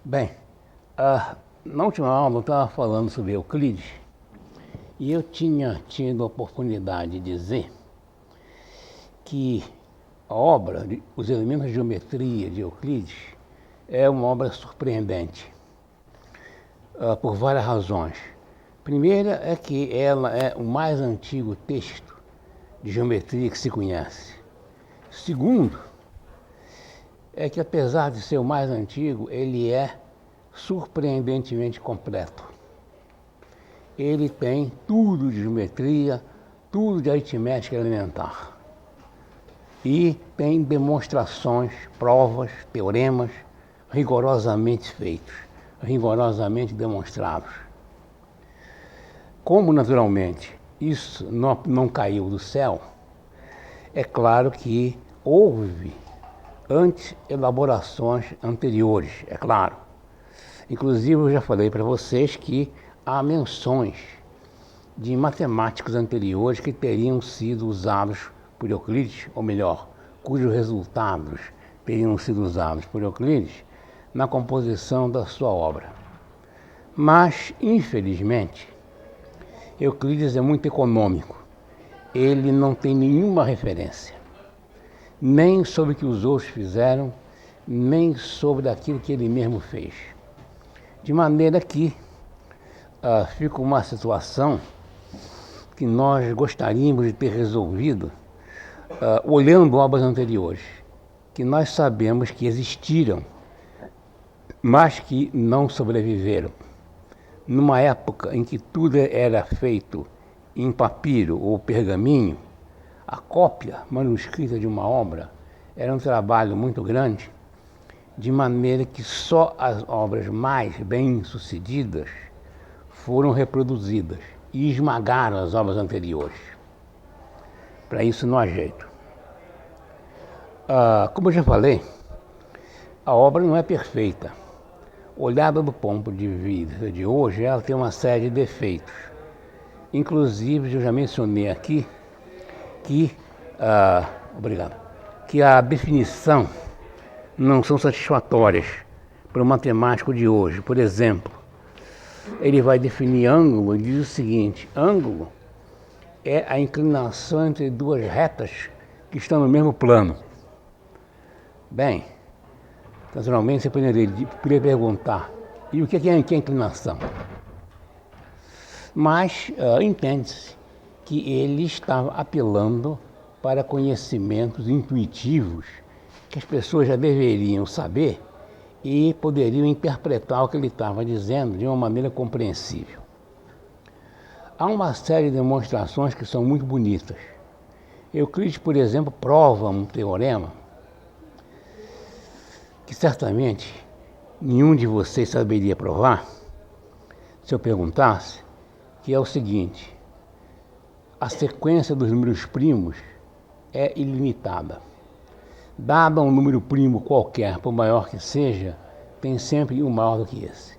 Bem, na última aula eu estava falando sobre Euclides e eu tinha tido a oportunidade de dizer que a obra, Os Elementos de Geometria de Euclides, é uma obra surpreendente por várias razões. Primeira é que ela é o mais antigo texto de geometria que se conhece. Segundo, é que apesar de ser o mais antigo, ele é surpreendentemente completo. Ele tem tudo de geometria, tudo de aritmética elementar. E tem demonstrações, provas, teoremas rigorosamente feitos, rigorosamente demonstrados. Como, naturalmente, isso não caiu do céu, é claro que houve antes elaborações anteriores, é claro. Inclusive, eu já falei para vocês que há menções de matemáticos anteriores que teriam sido usados por Euclides, ou melhor, cujos resultados teriam sido usados por Euclides na composição da sua obra. Mas, infelizmente, Euclides é muito econômico. Ele não tem nenhuma referência, nem sobre o que os outros fizeram, nem sobre aquilo que ele mesmo fez. De maneira que fica uma situação que nós gostaríamos de ter resolvido olhando obras anteriores, que nós sabemos que existiram, mas que não sobreviveram. Numa época em que tudo era feito em papiro ou pergaminho, a cópia manuscrita de uma obra era um trabalho muito grande, de maneira que só as obras mais bem-sucedidas foram reproduzidas e esmagaram as obras anteriores. Para isso não há jeito. Como eu já falei, a obra não é perfeita. Olhada do ponto de vista de hoje, ela tem uma série de defeitos. Inclusive, eu já mencionei aqui que a definição não são satisfatórias para o matemático de hoje. Por exemplo, ele vai definir ângulo e diz o seguinte: ângulo é a inclinação entre duas retas que estão no mesmo plano. Bem, naturalmente você poderia perguntar, e o que é inclinação? Mas entende-se que ele estava apelando para conhecimentos intuitivos que as pessoas já deveriam saber e poderiam interpretar o que ele estava dizendo de uma maneira compreensível. Há uma série de demonstrações que são muito bonitas. Euclides, por exemplo, prova um teorema que certamente nenhum de vocês saberia provar se eu perguntasse, que é o seguinte: a sequência dos números primos é ilimitada. Dado um número primo qualquer, por maior que seja, tem sempre um maior do que esse.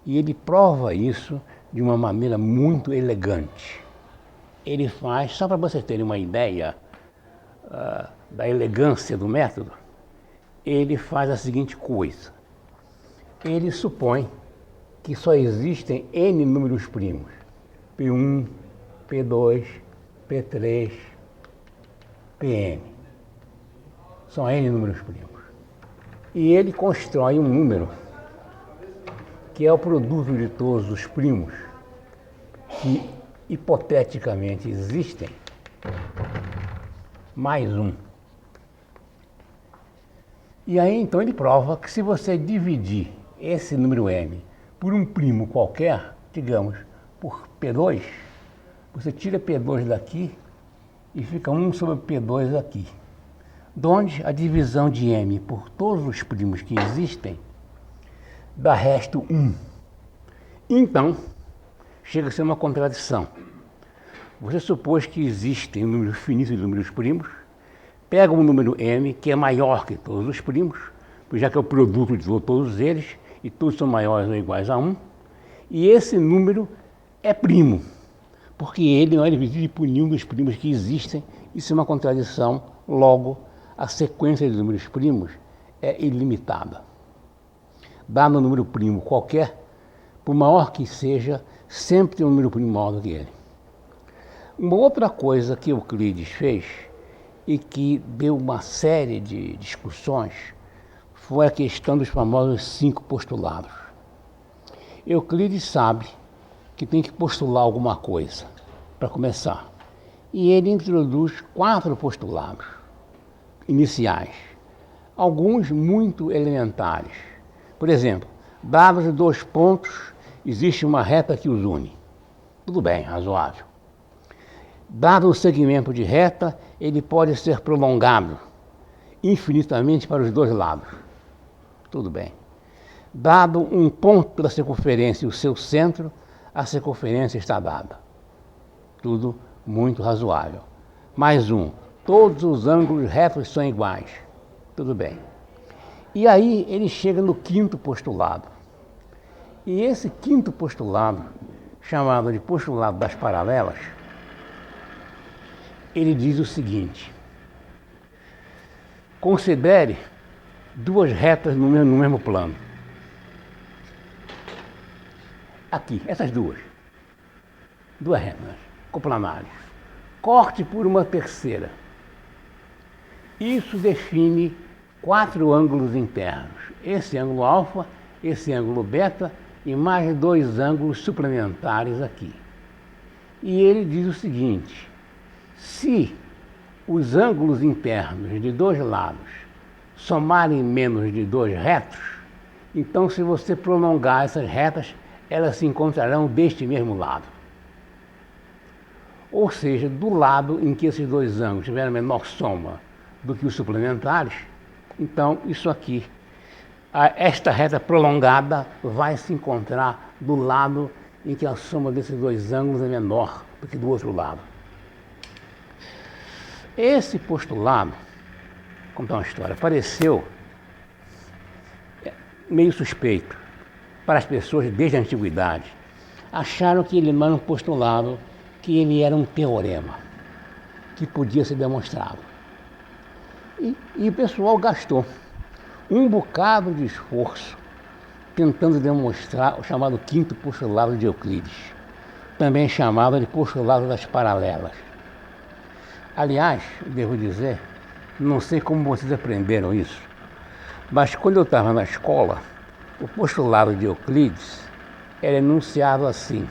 E ele prova isso de uma maneira muito elegante. Ele faz, só para vocês terem uma ideia da elegância do método, ele faz a seguinte coisa. Ele supõe que só existem N números primos. P1, P2, P3, Pn. São N números primos. E ele constrói um número que é o produto de todos os primos que hipoteticamente existem, mais um. E aí então ele prova que se você dividir esse número m por um primo qualquer, digamos, por P2, você tira P2 daqui e fica 1 sobre P2 aqui, donde a divisão de m por todos os primos que existem dá resto 1. Então, chega a ser uma contradição. Você supôs que existem um número finito de números primos, pega um número m, que é maior que todos os primos, já que é o produto de todos eles, e todos são maiores ou iguais a 1, e esse número é primo, porque ele não é dividido por nenhum dos primos que existem. Isso é uma contradição, logo, a sequência de números primos é ilimitada. dado um número primo qualquer, por maior que seja, sempre tem um número primo maior do que ele. Uma outra coisa que Euclides fez e que deu uma série de discussões foi a questão dos famosos 5 postulados. Euclides sabe que tem que postular alguma coisa para começar. E ele introduz 4 postulados iniciais, alguns muito elementares. Por exemplo, dados 2 pontos, existe uma reta que os une. Tudo bem, razoável. Dado o segmento de reta, ele pode ser prolongado infinitamente para os 2 lados. Tudo bem. Dado um ponto da circunferência e o seu centro, a circunferência está dada. Tudo muito razoável. Mais um, todos os ângulos retos são iguais. Tudo bem. E aí ele chega no 5º postulado. E esse 5º postulado, chamado de postulado das paralelas, ele diz o seguinte: considere 2 retas no mesmo plano. Aqui, essas 2 retas coplanares. Corte por uma terceira. Isso define 4 ângulos internos. Esse ângulo alfa, esse ângulo beta e mais 2 ângulos suplementares aqui. E ele diz o seguinte: se os ângulos internos de 2 lados somarem menos de 2 retos, então se você prolongar essas retas, elas se encontrarão deste mesmo lado. Ou seja, do lado em que esses 2 ângulos tiverem menor soma do que os suplementares, então isso aqui, esta reta prolongada vai se encontrar do lado em que a soma desses 2 ângulos é menor do que do outro lado. Esse postulado, vou contar uma história, pareceu meio suspeito para as pessoas desde a antiguidade. Acharam que ele não era um postulado, que ele era um teorema, que podia ser demonstrado. E o pessoal gastou um bocado de esforço tentando demonstrar o chamado 5º postulado de Euclides, também chamado de postulado das paralelas. Aliás, devo dizer, não sei como vocês aprenderam isso, mas quando eu estava na escola, o postulado de Euclides era enunciado assim: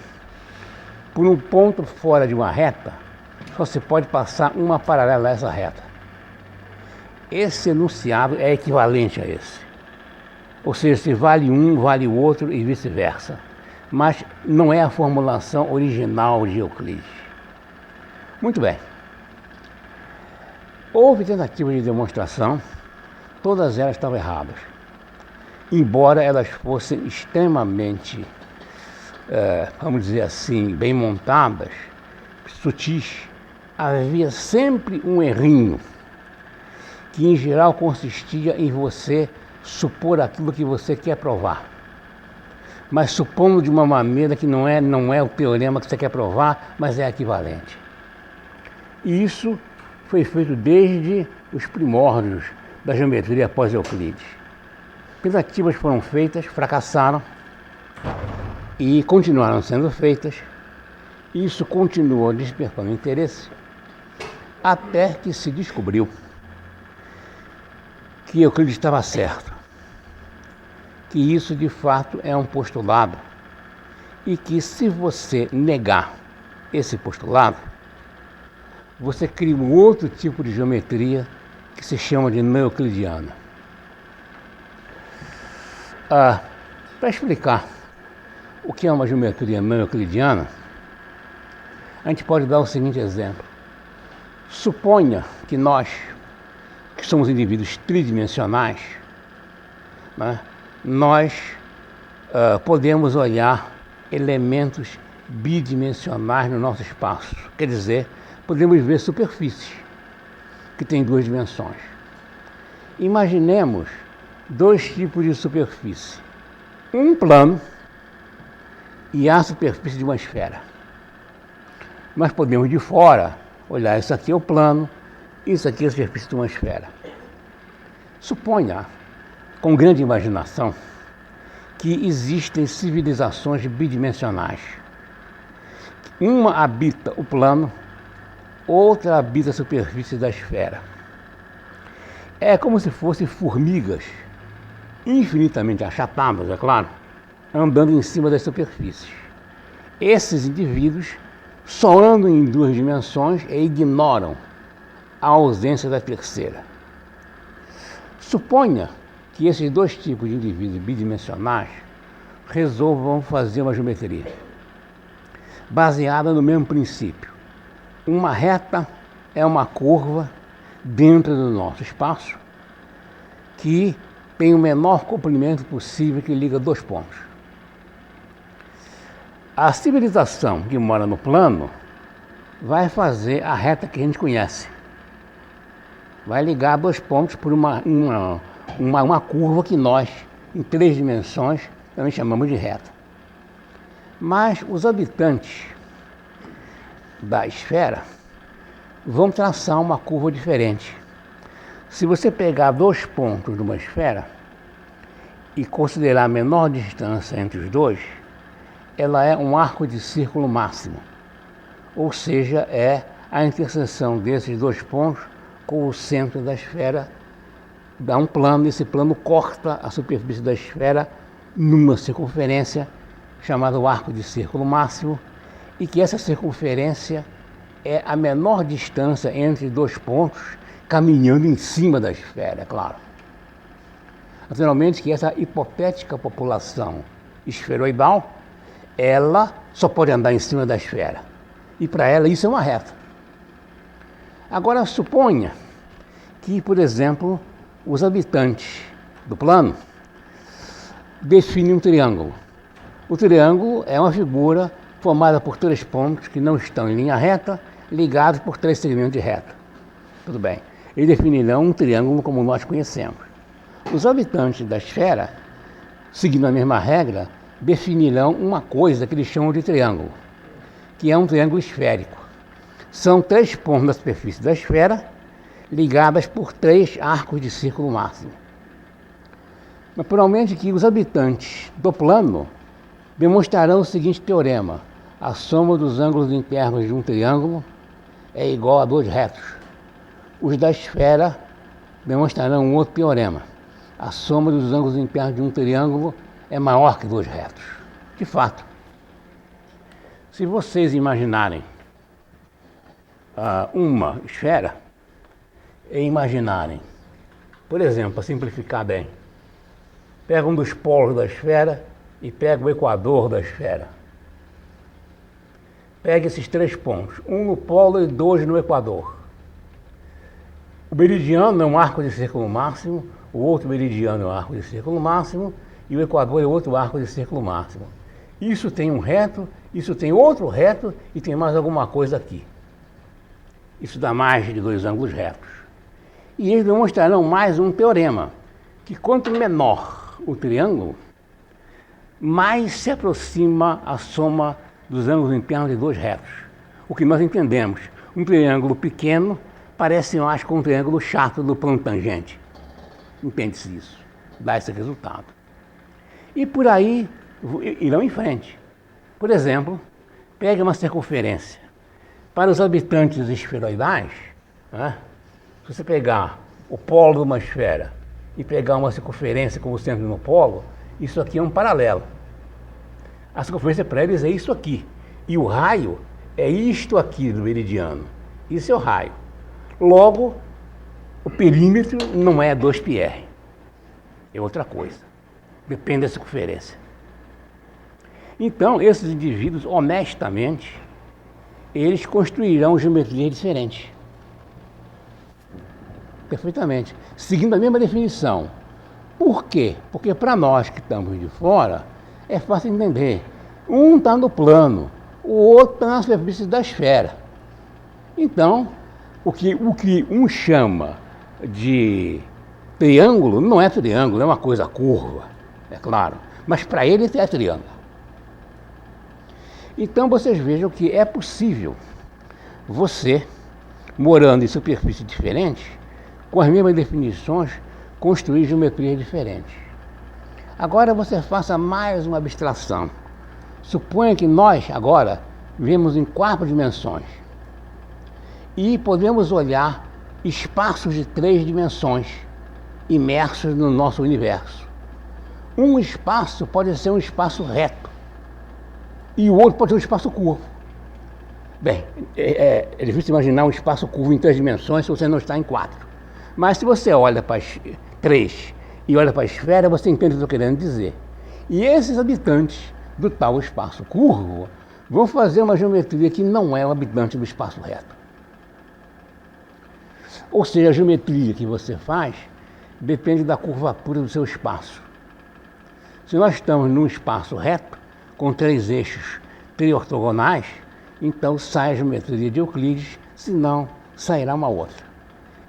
por um ponto fora de uma reta, só se pode passar uma paralela a essa reta. Esse enunciado é equivalente a esse. Ou seja, se vale um, vale o outro e vice-versa. Mas não é a formulação original de Euclides. Muito bem. Houve tentativas de demonstração, todas elas estavam erradas. Embora elas fossem extremamente, vamos dizer assim, bem montadas, sutis, havia sempre um errinho, que em geral consistia em você supor aquilo que você quer provar, mas supondo de uma maneira que não é o teorema que você quer provar, mas é equivalente. E isso foi feito desde os primórdios da geometria após Euclides. Tentativas foram feitas, fracassaram e continuaram sendo feitas. Isso continuou despertando interesse até que se descobriu que Euclides estava certo, que isso de fato é um postulado e que se você negar esse postulado, você cria um outro tipo de geometria que se chama de não euclidiana. Para explicar o que é uma geometria não euclidiana, a gente pode dar o seguinte exemplo. Suponha que nós, que somos indivíduos tridimensionais, né, nós podemos olhar elementos bidimensionais no nosso espaço. Quer dizer, podemos ver superfícies que têm 2 dimensões. Imaginemos 2 tipos de superfície. Um plano e a superfície de uma esfera. Nós podemos de fora olhar, isso aqui é o plano, isso aqui é a superfície de uma esfera. Suponha, com grande imaginação, que existem civilizações bidimensionais. Uma habita o plano, outra habita a superfície da esfera. É como se fossem formigas, infinitamente achatadas, é claro, andando em cima das superfícies. Esses indivíduos só andam em duas dimensões e ignoram a ausência da terceira. Suponha que esses dois tipos de indivíduos bidimensionais resolvam fazer uma geometria baseada no mesmo princípio. Uma reta é uma curva dentro do nosso espaço que tem o menor comprimento possível que liga dois pontos. A civilização que mora no plano vai fazer a reta que a gente conhece. Vai ligar dois pontos por uma curva que nós, em 3 dimensões, também chamamos de reta. Mas os habitantes da esfera vão traçar uma curva diferente. Se você pegar 2 pontos de uma esfera e considerar a menor distância entre os dois, ela é um arco de círculo máximo. Ou seja, é a interseção desses 2 pontos com o centro da esfera, dá um plano, esse plano corta a superfície da esfera numa circunferência chamada arco de círculo máximo, e que essa circunferência é a menor distância entre 2 pontos caminhando em cima da esfera, é claro. Naturalmente que essa hipotética população esferoidal, ela só pode andar em cima da esfera. E para ela isso é uma reta. Agora suponha que, por exemplo, os habitantes do plano definem um triângulo. O triângulo é uma figura formada por 3 pontos que não estão em linha reta, ligados por 3 segmentos de reta. Tudo bem. Eles definirão um triângulo como nós conhecemos. Os habitantes da esfera, seguindo a mesma regra, definirão uma coisa que eles chamam de triângulo, que é um triângulo esférico. São 3 pontos da superfície da esfera, ligadas por 3 arcos de círculo máximo. Naturalmente que os habitantes do plano demonstrarão o seguinte teorema: a soma dos ângulos internos de um triângulo é igual a 2 retos. Os da esfera demonstrarão um outro teorema: a soma dos ângulos internos de um triângulo é maior que 2 retos. De fato, se vocês imaginarem uma esfera e imaginarem, por exemplo, para simplificar bem, pega um dos polos da esfera e pega o equador da esfera. Pega esses 3 pontos, um no polo e 2 no equador. O meridiano é um arco de círculo máximo, o outro meridiano é um arco de círculo máximo e o equador é outro arco de círculo máximo. Isso tem um reto, isso tem outro reto e tem mais alguma coisa aqui. Isso dá mais de 2 ângulos retos. E eles demonstrarão mais um teorema, que quanto menor o triângulo, mais se aproxima a soma dos ângulos internos de 2 retos. O que nós entendemos, um triângulo pequeno parece mais com um triângulo chato do plano tangente. Entende-se isso, dá esse resultado. E por aí irão em frente. Por exemplo, pegue uma circunferência. Para os habitantes esferoidais, né, se você pegar o polo de uma esfera e pegar uma circunferência como centro no polo, isso aqui é um paralelo. A circunferência para eles é isso aqui. E o raio é isto aqui do meridiano. Isso é o raio. Logo, o perímetro não é 2πr. É outra coisa. Depende da circunferência. Então, esses indivíduos, honestamente, eles construirão geometrias diferentes. Perfeitamente. Seguindo a mesma definição. Por quê? Porque para nós que estamos de fora, é fácil entender. Um está no plano, o outro está na superfície da esfera. Então, o que um chama de triângulo não é triângulo, é uma coisa curva, é claro. Mas para ele é triângulo. Então vocês vejam que é possível você, morando em superfície diferente, com as mesmas definições, construir geometrias diferentes. Agora você faça mais uma abstração. Suponha que nós, agora, vivemos em 4 dimensões. E podemos olhar espaços de 3 dimensões imersos no nosso universo. Um espaço pode ser um espaço reto e o outro pode ser um espaço curvo. Bem, é difícil imaginar um espaço curvo em 3 dimensões se você não está em 4. Mas se você olha para as 3 e olha para a esfera, você entende o que eu estou querendo dizer. E esses habitantes do tal espaço curvo vão fazer uma geometria que não é o habitante do espaço reto. Ou seja, a geometria que você faz depende da curvatura do seu espaço. Se nós estamos num espaço reto, com 3 eixos triortogonais, então sai a geometria de Euclides, senão sairá uma outra.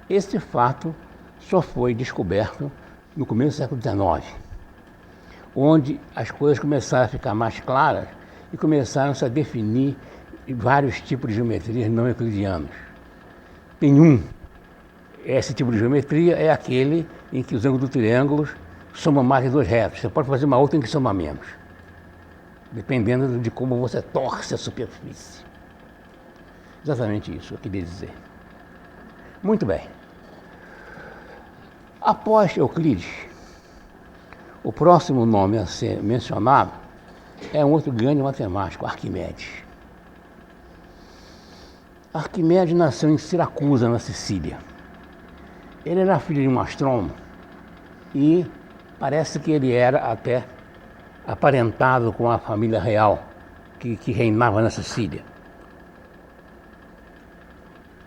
Esse fato só foi descoberto no começo do século XIX, onde as coisas começaram a ficar mais claras e começaram-se a definir vários tipos de geometrias não euclidianas. Tem esse tipo de geometria é aquele em que os ângulos do triângulo somam mais de 2 retos. Você pode fazer uma outra em que soma menos, dependendo de como você torce a superfície. Exatamente isso que eu queria dizer. Muito bem. Após Euclides, o próximo nome a ser mencionado é um outro grande matemático, Arquimedes. Arquimedes nasceu em Siracusa, na Sicília. Ele era filho de um astrônomo e parece que ele era até aparentado com a família real que reinava na Sicília.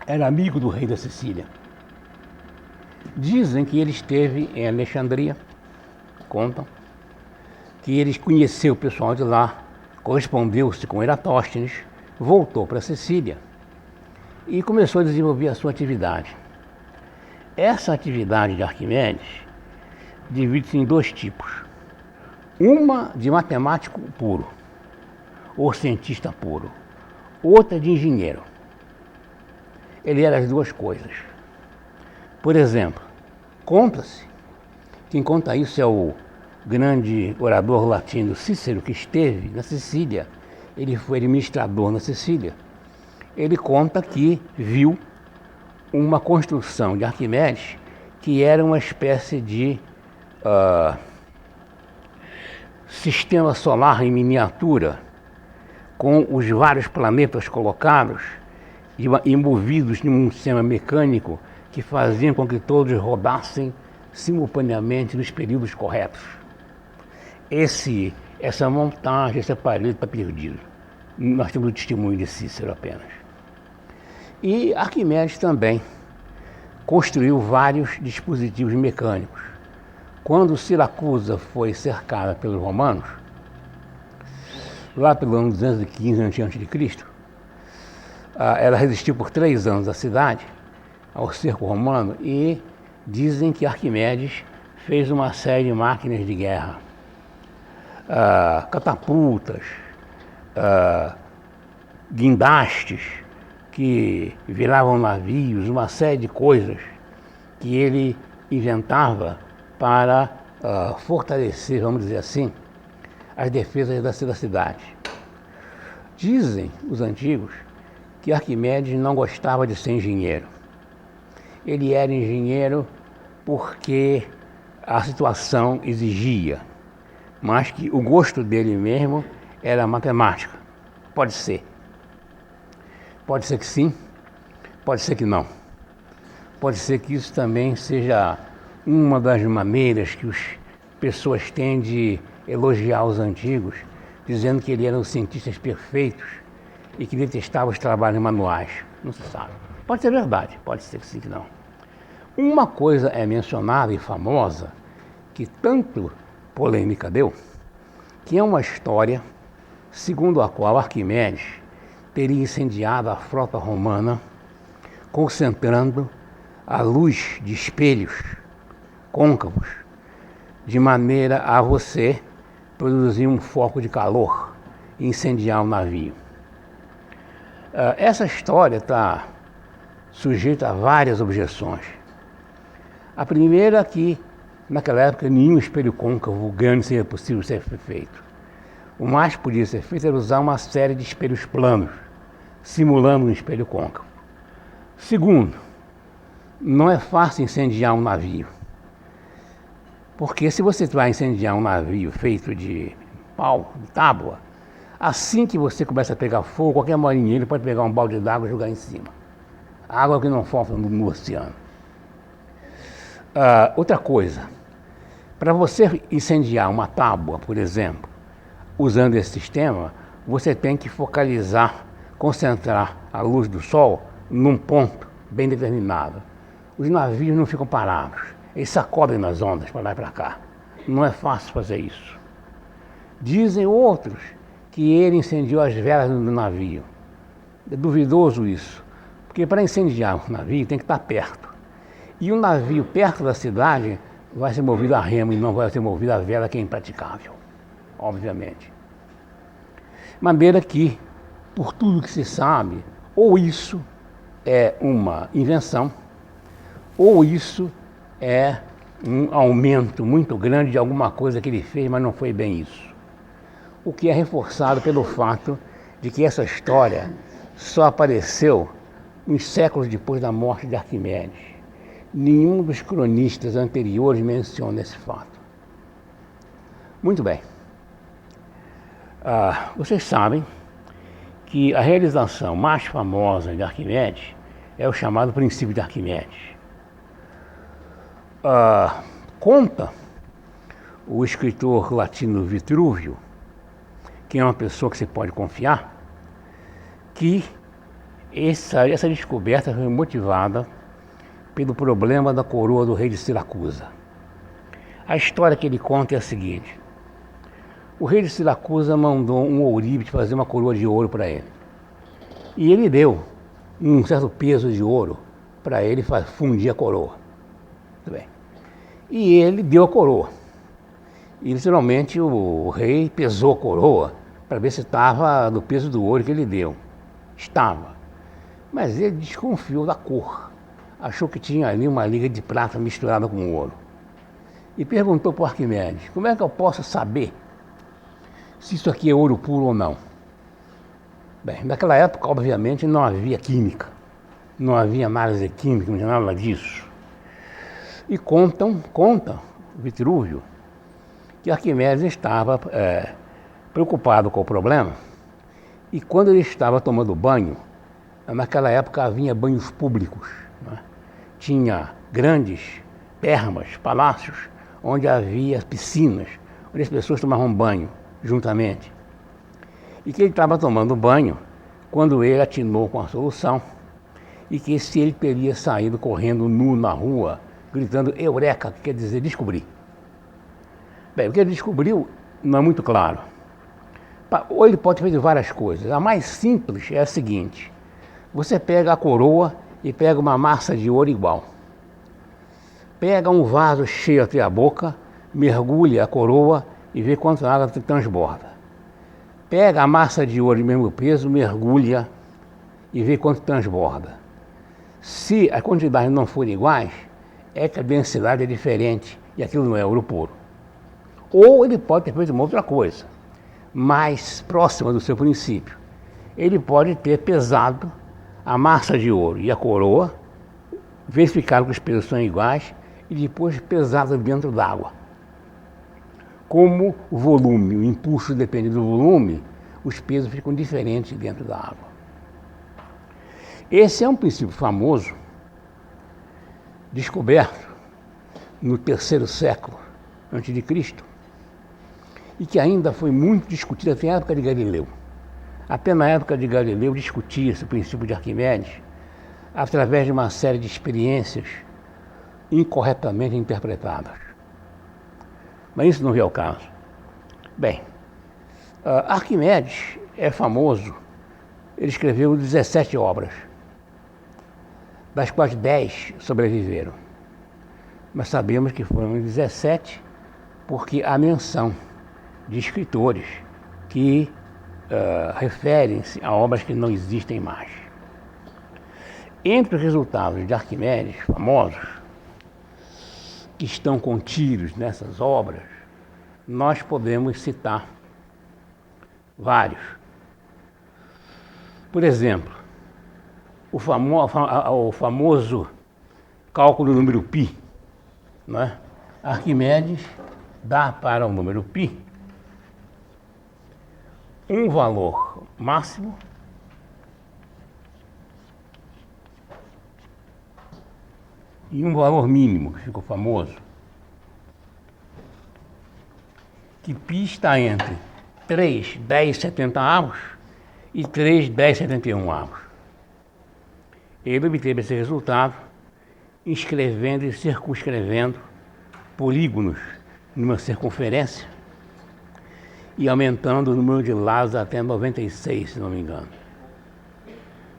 Era amigo do rei da Sicília. Dizem que ele esteve em Alexandria, contam, que ele conheceu o pessoal de lá, correspondeu-se com Eratóstenes, voltou para Sicília e começou a desenvolver a sua atividade. Essa atividade de Arquimedes divide-se em 2 tipos. Uma de matemático puro, ou cientista puro, outra de engenheiro. Ele era as 2 coisas. Por exemplo, conta-se, quem conta isso é o grande orador latino Cícero, que esteve na Sicília, ele foi administrador na Sicília. Ele conta que viu uma construção de Arquimedes que era uma espécie de sistema solar em miniatura, com os vários planetas colocados e movidos num sistema mecânico que faziam com que todos rodassem simultaneamente nos períodos corretos. Essa montagem, esse aparelho está perdido. Nós temos o testemunho de Cícero apenas. E Arquimedes também construiu vários dispositivos mecânicos. Quando Siracusa foi cercada pelos romanos, lá pelo ano 215 a.C., ela resistiu por 3 anos à cidade, ao cerco romano, e dizem que Arquimedes fez uma série de máquinas de guerra, catapultas, guindastes que viravam navios, uma série de coisas que ele inventava para fortalecer, vamos dizer assim, as defesas da cidade. Dizem os antigos que Arquimedes não gostava de ser engenheiro. Ele era engenheiro porque a situação exigia, mas que o gosto dele mesmo era matemática. Pode ser. Pode ser que sim, pode ser que não. Pode ser que isso também seja uma das maneiras que as pessoas têm de elogiar os antigos, dizendo que eles eram cientistas perfeitos e que detestavam os trabalhos manuais. Não se sabe. Pode ser verdade, pode ser que sim, que não. Uma coisa é mencionada e famosa, que tanto polêmica deu, que é uma história segundo a qual Arquimedes teria incendiado a frota romana, concentrando a luz de espelhos côncavos, de maneira a você produzir um foco de calor e incendiar o navio. Essa história está sujeita a várias objeções. A primeira é que naquela época nenhum espelho côncavo grande seria possível ser feito. O mais que podia ser feito era usar uma série de espelhos planos, simulando um espelho côncavo. Segundo, não é fácil incendiar um navio. Porque se você vai incendiar um navio feito de pau, de tábua, assim que você começa a pegar fogo, qualquer marinheiro pode pegar um balde d'água e jogar em cima. Água que não falta no oceano. Outra coisa, para você incendiar uma tábua, por exemplo, usando esse sistema, você tem que focalizar, concentrar a luz do sol num ponto bem determinado. Os navios não ficam parados, eles sacodem nas ondas para lá e para cá. Não é fácil fazer isso. Dizem outros que ele incendiou as velas do navio. É duvidoso isso, porque para incendiar um navio tem que estar perto. E um navio perto da cidade vai ser movido a remo e não vai ser movido a vela, que é impraticável, obviamente. De maneira que, por tudo que se sabe, ou isso é uma invenção, ou isso é um aumento muito grande de alguma coisa que ele fez, mas não foi bem isso. O que é reforçado pelo fato de que essa história só apareceu uns séculos depois da morte de Arquimedes. Nenhum dos cronistas anteriores menciona esse fato. Muito bem. Vocês sabem que a realização mais famosa de Arquimedes é o chamado princípio de Arquimedes. Conta o escritor latino Vitrúvio, que é uma pessoa que se pode confiar, que essa descoberta foi motivada pelo problema da coroa do rei de Siracusa. A história que ele conta é a seguinte: o rei de Siracusa mandou um ourives fazer uma coroa de ouro para ele. E ele deu um certo peso de ouro para ele fundir a coroa. Muito bem. E ele deu a coroa. E literalmente o rei pesou a coroa para ver se estava do peso do ouro que ele deu. Estava. Mas ele desconfiou da cor. Achou que tinha ali uma liga de prata misturada com ouro. E perguntou para o Arquimedes: como é que eu posso saber se isso aqui é ouro puro ou não? Bem, naquela época, obviamente, não havia química. Não havia análise química, não tinha nada disso. E conta Vitrúvio, que Arquimedes estava preocupado com o problema, e quando ele estava tomando banho, naquela época havia banhos públicos, né? Tinha grandes termas, palácios, onde havia piscinas, onde as pessoas tomavam banho juntamente. E que ele estava tomando banho quando ele atinou com a solução, e que se ele teria saído correndo nu na rua, gritando eureka, que quer dizer descobri. Bem, o que ele descobriu não é muito claro. Ou ele pode fazer várias coisas. A mais simples é a seguinte: você pega a coroa e pega uma massa de ouro igual. Pega um vaso cheio até a boca, mergulha a coroa e vê quanto água transborda. Pega a massa de ouro de mesmo peso, mergulha e vê quanto transborda. Se a quantidade não for iguais, é que a densidade é diferente e aquilo não é ouro puro. Ou ele pode ter feito uma outra coisa, mais próxima do seu princípio. Ele pode ter pesado a massa de ouro e a coroa, verificado que os pesos são iguais e depois pesado dentro d'água. Como o volume, o impulso depende do volume, os pesos ficam diferentes dentro da água. Esse é um princípio famoso, descoberto no terceiro século a.C., e que ainda foi muito discutido até a época de Galileu. Até na época de Galileu discutia-se o princípio de Arquimedes através de uma série de experiências incorretamente interpretadas. Mas isso não veio ao caso. Bem, Arquimedes é famoso, ele escreveu 17 obras, das quais 10 sobreviveram. Mas sabemos que foram 17 porque há menção de escritores que referem-se a obras que não existem mais. Entre os resultados de Arquimedes, famosos, que estão contidos nessas obras, nós podemos citar vários. Por exemplo, o famoso cálculo do número π, né? Arquimedes dá para o número π um valor máximo e um valor mínimo, que ficou famoso, que π está entre 3,1070 e 3,1071. Ele obteve esse resultado inscrevendo e circunscrevendo polígonos numa circunferência e aumentando o número de lados até 96, se não me engano.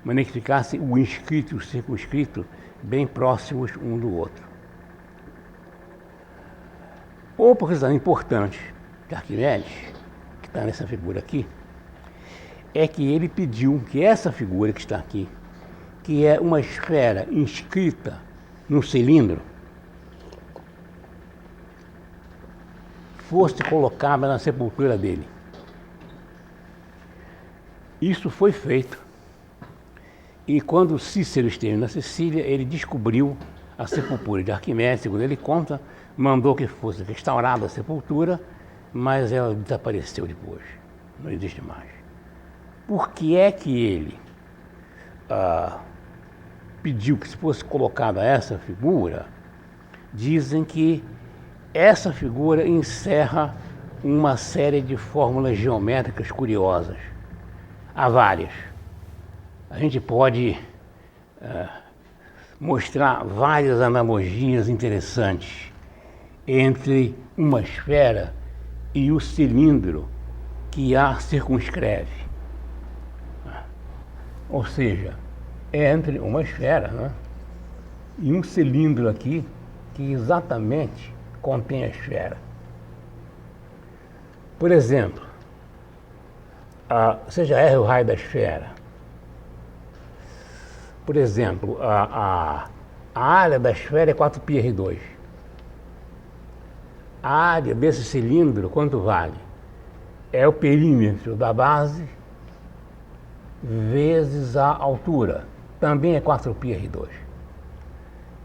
Mas nem que ficasse o inscrito e o circunscrito bem próximos um do outro. Outra questão importante de Arquimedes, que está nessa figura aqui, é que ele pediu que essa figura que está aqui, que é uma esfera inscrita num cilindro, fosse colocada na sepultura dele. Isso foi feito. E quando Cícero esteve na Sicília, ele descobriu a sepultura de Arquimedes, segundo ele conta, mandou que fosse restaurada a sepultura, mas ela desapareceu depois, não existe mais. Por que é que ele pediu que fosse colocada essa figura? Dizem que essa figura encerra uma série de fórmulas geométricas curiosas. Há várias. A gente pode mostrar várias analogias interessantes entre uma esfera e o cilindro que a circunscreve. Ou seja, é entre uma esfera, né, e um cilindro aqui que exatamente contém a esfera. Por exemplo, seja R o raio da esfera. Por exemplo, a área da esfera é 4πr2. A área desse cilindro, quanto vale? É o perímetro da base vezes a altura. Também é 4πr2.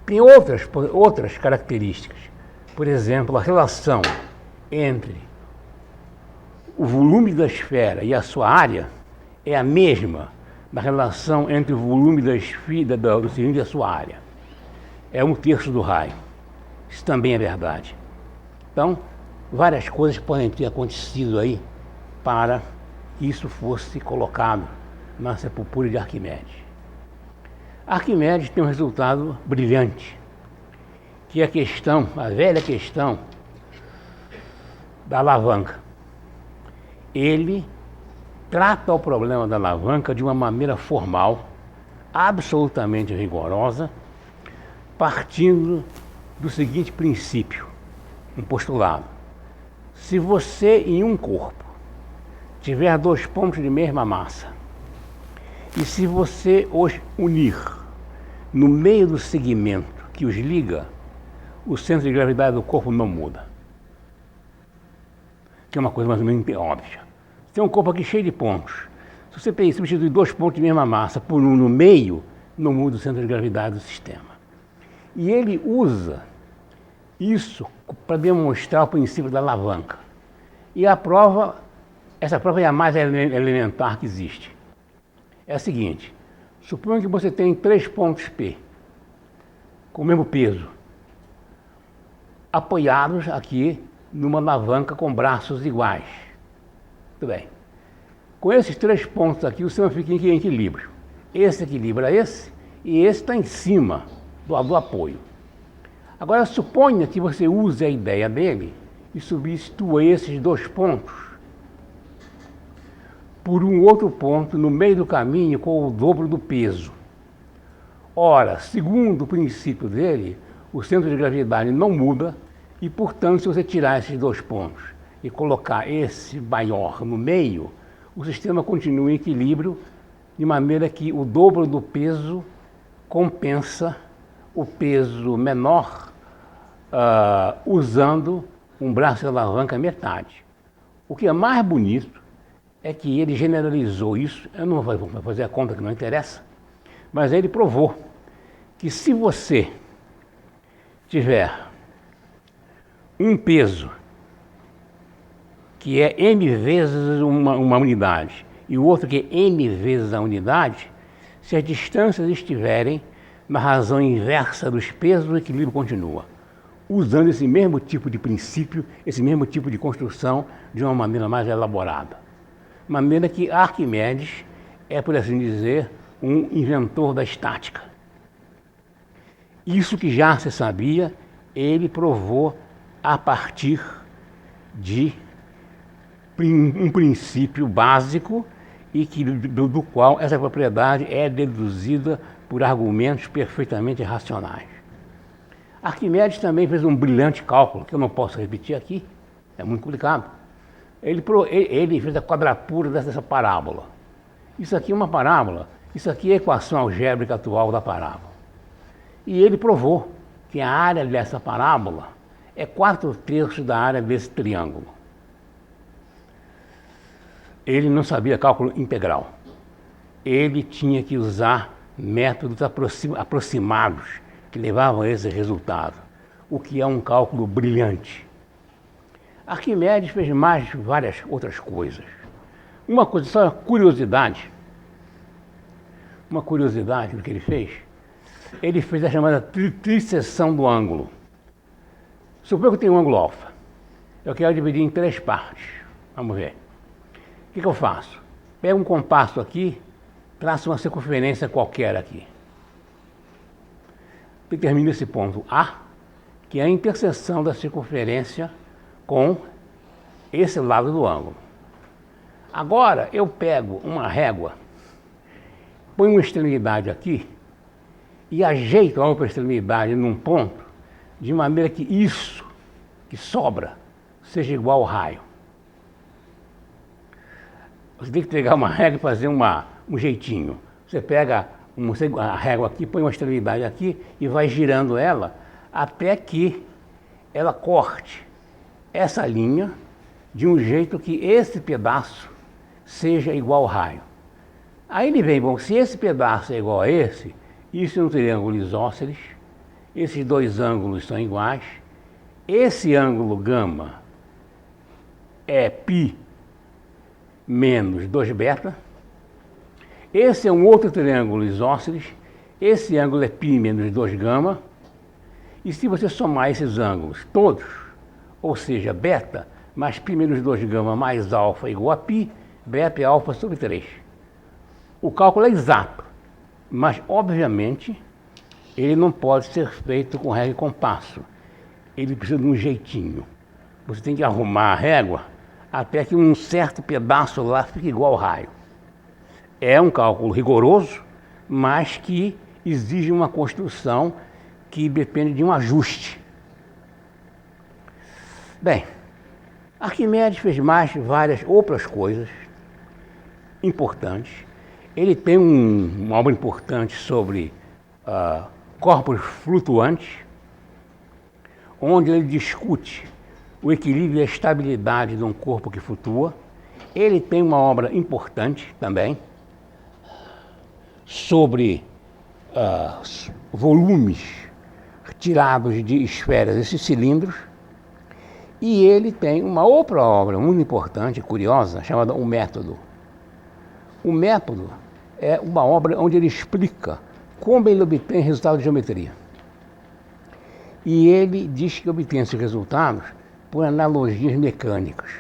Tem outras características. Por exemplo, a relação entre o volume da esfera e a sua área é a mesma da relação entre o volume do cilindro e a sua área. É 1/3 do raio. Isso também é verdade. Então, várias coisas podem ter acontecido aí para que isso fosse colocado na sepultura de Arquimedes. Arquimedes tem um resultado brilhante, que é a velha questão da alavanca. Ele trata o problema da alavanca de uma maneira formal, absolutamente rigorosa, partindo do seguinte princípio, um postulado. Se você, em um corpo, tiver 2 pontos de mesma massa, e se você os unir no meio do segmento que os liga, o centro de gravidade do corpo não muda. Que é uma coisa mais ou menos óbvia. Tem um corpo aqui cheio de pontos. Se você substituir 2 pontos de mesma massa por um no meio, não muda o centro de gravidade do sistema. E ele usa isso para demonstrar o princípio da alavanca. E essa prova é a mais elementar que existe. É a seguinte: suponha que você tem 3 pontos P, com o mesmo peso, apoiados aqui numa alavanca com braços iguais. Muito bem. Com esses 3 pontos aqui, o sistema fica em equilíbrio. Esse equilibra esse, e esse está em cima do apoio. Agora, suponha que você use a ideia dele e substitua esses 2 pontos por um outro ponto no meio do caminho com o dobro do peso. Ora, segundo o princípio dele, o centro de gravidade não muda e, portanto, se você tirar esses 2 pontos e colocar esse maior no meio, o sistema continua em equilíbrio, de maneira que o dobro do peso compensa o peso menor usando um braço de alavanca metade. O que é mais bonito é que ele generalizou isso, eu não vou fazer a conta que não interessa, mas ele provou que se você tiver um peso que é n vezes uma unidade e o outro que é n vezes a unidade, se as distâncias estiverem na razão inversa dos pesos, o equilíbrio continua. Usando esse mesmo tipo de princípio, esse mesmo tipo de construção de uma maneira mais elaborada. Maneira que Arquimedes é, por assim dizer, um inventor da estática. Isso que já se sabia, ele provou a partir de um princípio básico e do qual essa propriedade é deduzida por argumentos perfeitamente racionais. Arquimedes também fez um brilhante cálculo, que eu não posso repetir aqui, é muito complicado. Ele fez a quadratura dessa parábola. Isso aqui é uma parábola, isso aqui é a equação algébrica atual da parábola. E ele provou que a área dessa parábola é 4/3 da área desse triângulo. Ele não sabia cálculo integral. Ele tinha que usar métodos aproximados que levavam a esse resultado, o que é um cálculo brilhante. Arquimedes fez mais várias outras coisas. Uma coisa, só uma curiosidade do que ele fez a chamada trisseção do ângulo. Suponho que eu tenho um ângulo alfa. Eu quero dividir em 3 partes. Vamos ver. O que eu faço? Pego um compasso aqui, traço uma circunferência qualquer aqui. Determino esse ponto A, que é a interseção da circunferência com esse lado do ângulo. Agora eu pego uma régua, ponho uma extremidade aqui e ajeito a outra extremidade num ponto, de maneira que isso que sobra seja igual ao raio. Você tem que pegar uma régua e fazer um jeitinho. Você pega a régua aqui, põe uma extremidade aqui e vai girando ela até que ela corte essa linha de um jeito que esse pedaço seja igual ao raio. Aí ele vem, bom, se esse pedaço é igual a esse, isso é um triângulo isósceles, esses dois ângulos são iguais, esse ângulo gama é π menos 2β, esse é um outro triângulo isósceles, esse ângulo é π menos 2γ, e se você somar esses ângulos todos, ou seja, beta mais π menos 2γ mais alfa igual a π, beta é alfa sobre 3. O cálculo é exato, mas obviamente ele não pode ser feito com régua e compasso. Ele precisa de um jeitinho. Você tem que arrumar a régua até que um certo pedaço lá fique igual ao raio. É um cálculo rigoroso, mas que exige uma construção que depende de um ajuste. Bem, Arquimedes fez mais várias outras coisas importantes. Ele tem uma obra importante sobre corpos flutuantes, onde ele discute o equilíbrio e a estabilidade de um corpo que flutua. Ele tem uma obra importante também sobre volumes tirados de esferas, esses cilindros. E ele tem uma outra obra muito importante, curiosa, chamada O Método. O Método é uma obra onde ele explica como ele obtém resultados de geometria. E ele diz que obtém esses resultados por analogias mecânicas.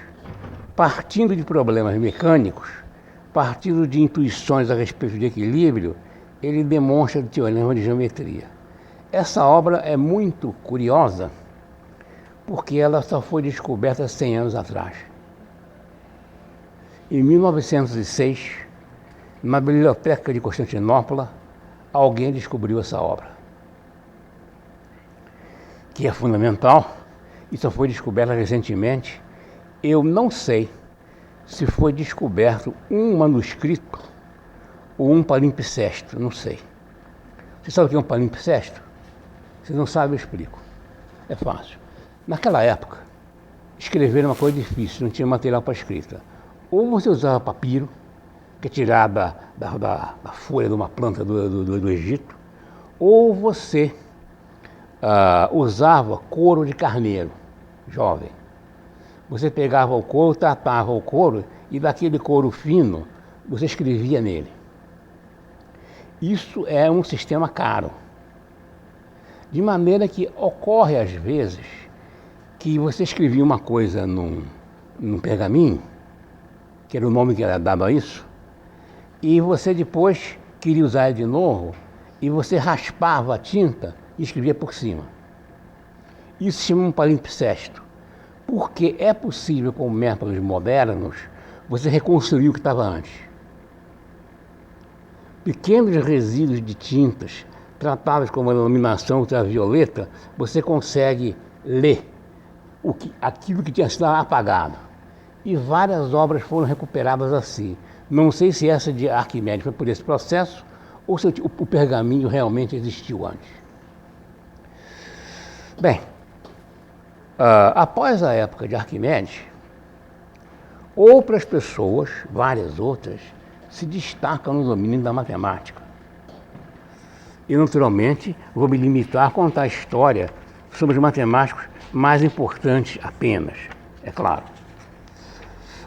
Partindo de problemas mecânicos, partindo de intuições a respeito de equilíbrio, ele demonstra o teorema de geometria. Essa obra é muito curiosa, porque ela só foi descoberta 100 anos atrás. Em 1906, na biblioteca de Constantinopla, alguém descobriu essa obra, que é fundamental e só foi descoberta recentemente. Eu não sei se foi descoberto um manuscrito ou um palimpsesto, não sei. Você sabe o que é um palimpsesto? Se não sabe, eu explico. É fácil. Naquela época, escrever era uma coisa difícil, não tinha material para escrita. Ou você usava papiro, que é tirado da folha de uma planta do Egito, ou você usava couro de carneiro, jovem. Você pegava o couro, tratava o couro e daquele couro fino você escrevia nele. Isso é um sistema caro. De maneira que ocorre às vezes que você escrevia uma coisa num pergaminho, que era o nome que era dado a isso, e você depois queria usar ele de novo e você raspava a tinta e escrevia por cima. Isso se chama um palimpsesto, porque é possível, com métodos modernos, você reconstruir o que estava antes. Pequenos resíduos de tintas, tratados como a iluminação ultravioleta, você consegue ler aquilo que tinha sido apagado. E várias obras foram recuperadas assim. Não sei se essa de Arquimedes foi por esse processo ou se o pergaminho realmente existiu antes. Bem, após a época de Arquimedes, outras pessoas, várias outras, se destacam no domínio da matemática. E, naturalmente, vou me limitar a contar a história sobre os matemáticos mais importantes apenas, é claro.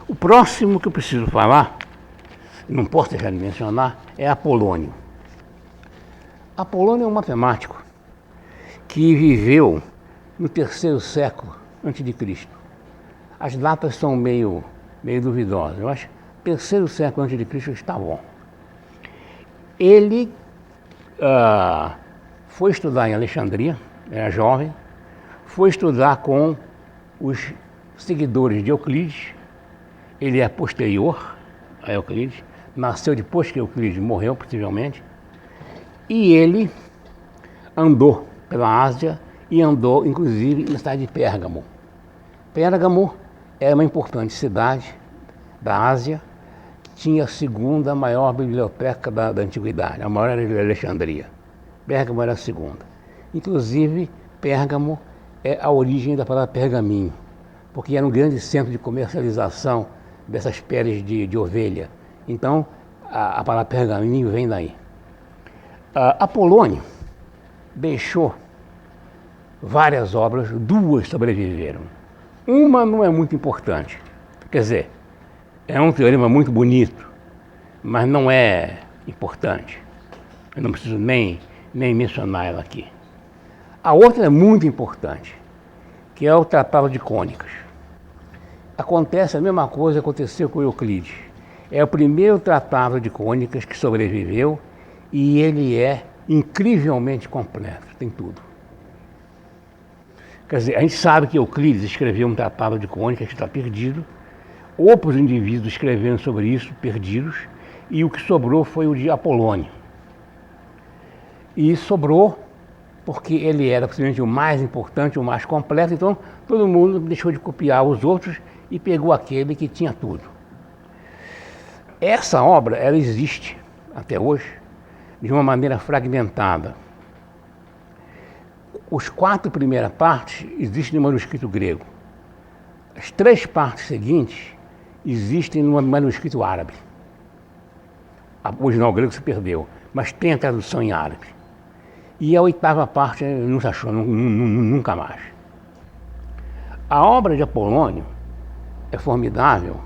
O próximo que eu preciso falar, não posso deixar de mencionar, é Apolônio. Apolônio é um matemático que viveu no 3º século a.C. As datas são meio duvidosas, eu acho que 3º século a.C. está bom. Ele foi estudar em Alexandria, era jovem, foi estudar com os seguidores de Euclides. Ele é posterior a Euclides, nasceu depois que Euclides morreu, possivelmente, e ele andou pela Ásia e andou, inclusive, na cidade de Pérgamo. Pérgamo é uma importante cidade da Ásia, tinha a 2ª maior biblioteca da antiguidade, a maior era de Alexandria. Pérgamo era a 2ª. Inclusive, Pérgamo é a origem da palavra pergaminho, porque era um grande centro de comercialização dessas peles de ovelha. Então, a palavra pergaminho vem daí. Apolônio deixou várias obras, 2 sobreviveram. Uma não é muito importante, quer dizer, é um teorema muito bonito, mas não é importante. Eu não preciso nem mencionar ela aqui. A outra é muito importante, que é o Tratado de Cônicas. Acontece a mesma coisa que aconteceu com Euclides. É o primeiro tratado de cônicas que sobreviveu e ele é incrivelmente completo, tem tudo. Quer dizer, a gente sabe que Euclides escreveu um tratado de cônicas que está perdido, outros indivíduos escrevendo sobre isso, perdidos, e o que sobrou foi o de Apolônio. E sobrou porque ele era possivelmente o mais importante, o mais completo, então todo mundo deixou de copiar os outros e pegou aquele que tinha tudo. Essa obra, ela existe até hoje de uma maneira fragmentada. As 4 primeiras partes existem no manuscrito grego. As 3 partes seguintes existem no manuscrito árabe. O original grego se perdeu, mas tem a tradução em árabe. E a 8ª parte não se achou nunca mais. A obra de Apolônio é formidável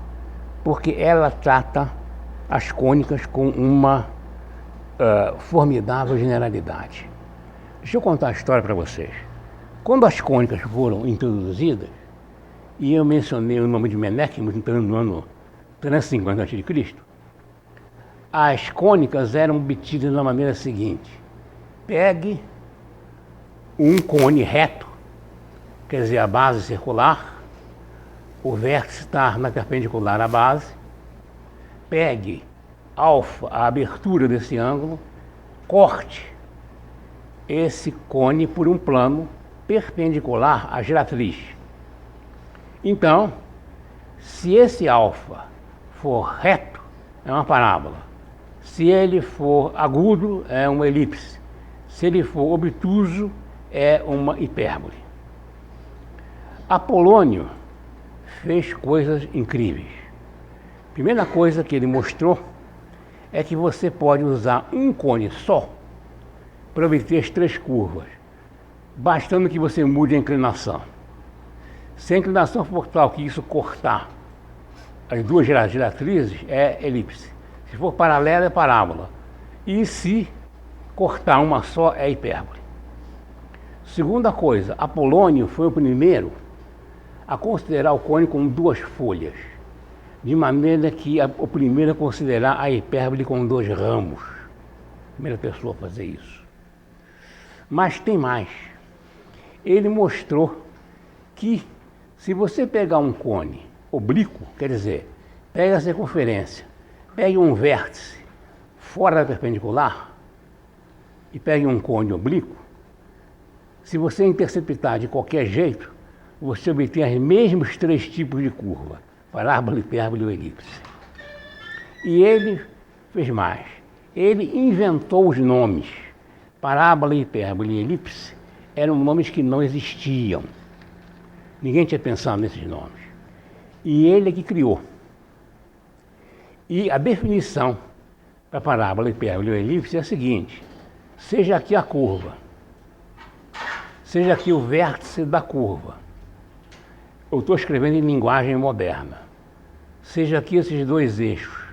porque ela trata as cônicas com uma formidável generalidade. Deixa eu contar a história para vocês. Quando as cônicas foram introduzidas, e eu mencionei o nome de Meneque no ano 350 a.C., as cônicas eram obtidas da maneira seguinte: pegue um cone reto, quer dizer, a base circular, o vértice está na perpendicular à base, pegue alfa, a abertura desse ângulo, corte esse cone por um plano perpendicular à giratriz. Então, se esse alfa for reto, é uma parábola. Se ele for agudo, é uma elipse. Se ele for obtuso, é uma hipérbole. Apolônio fez coisas incríveis. Primeira coisa que ele mostrou é que você pode usar um cone só para obter as 3 curvas, bastando que você mude a inclinação. Se a inclinação for tal que isso cortar as 2 diretrizes, é elipse. Se for paralela, é parábola. E se cortar uma só, é hipérbole. Segunda coisa, Apolônio foi o primeiro a considerar o cone com 2 folhas, de maneira que o primeiro a considerar a hipérbole com 2 ramos. Primeira pessoa a fazer isso. Mas tem mais. Ele mostrou que se você pegar um cone oblíquo, quer dizer, pega a circunferência, pegue um vértice fora da perpendicular e pegue um cone oblíquo, se você interceptar de qualquer jeito, você obtém os mesmos 3 tipos de curva: parábola, hipérbole ou elipse. E ele fez mais. Ele inventou os nomes. Parábola, hipérbole e elipse eram nomes que não existiam. Ninguém tinha pensado nesses nomes. E ele é que criou. E a definição para parábola, hipérbole ou elipse é a seguinte: seja aqui a curva, seja aqui o vértice da curva. Eu estou escrevendo em linguagem moderna. Seja aqui esses 2 eixos.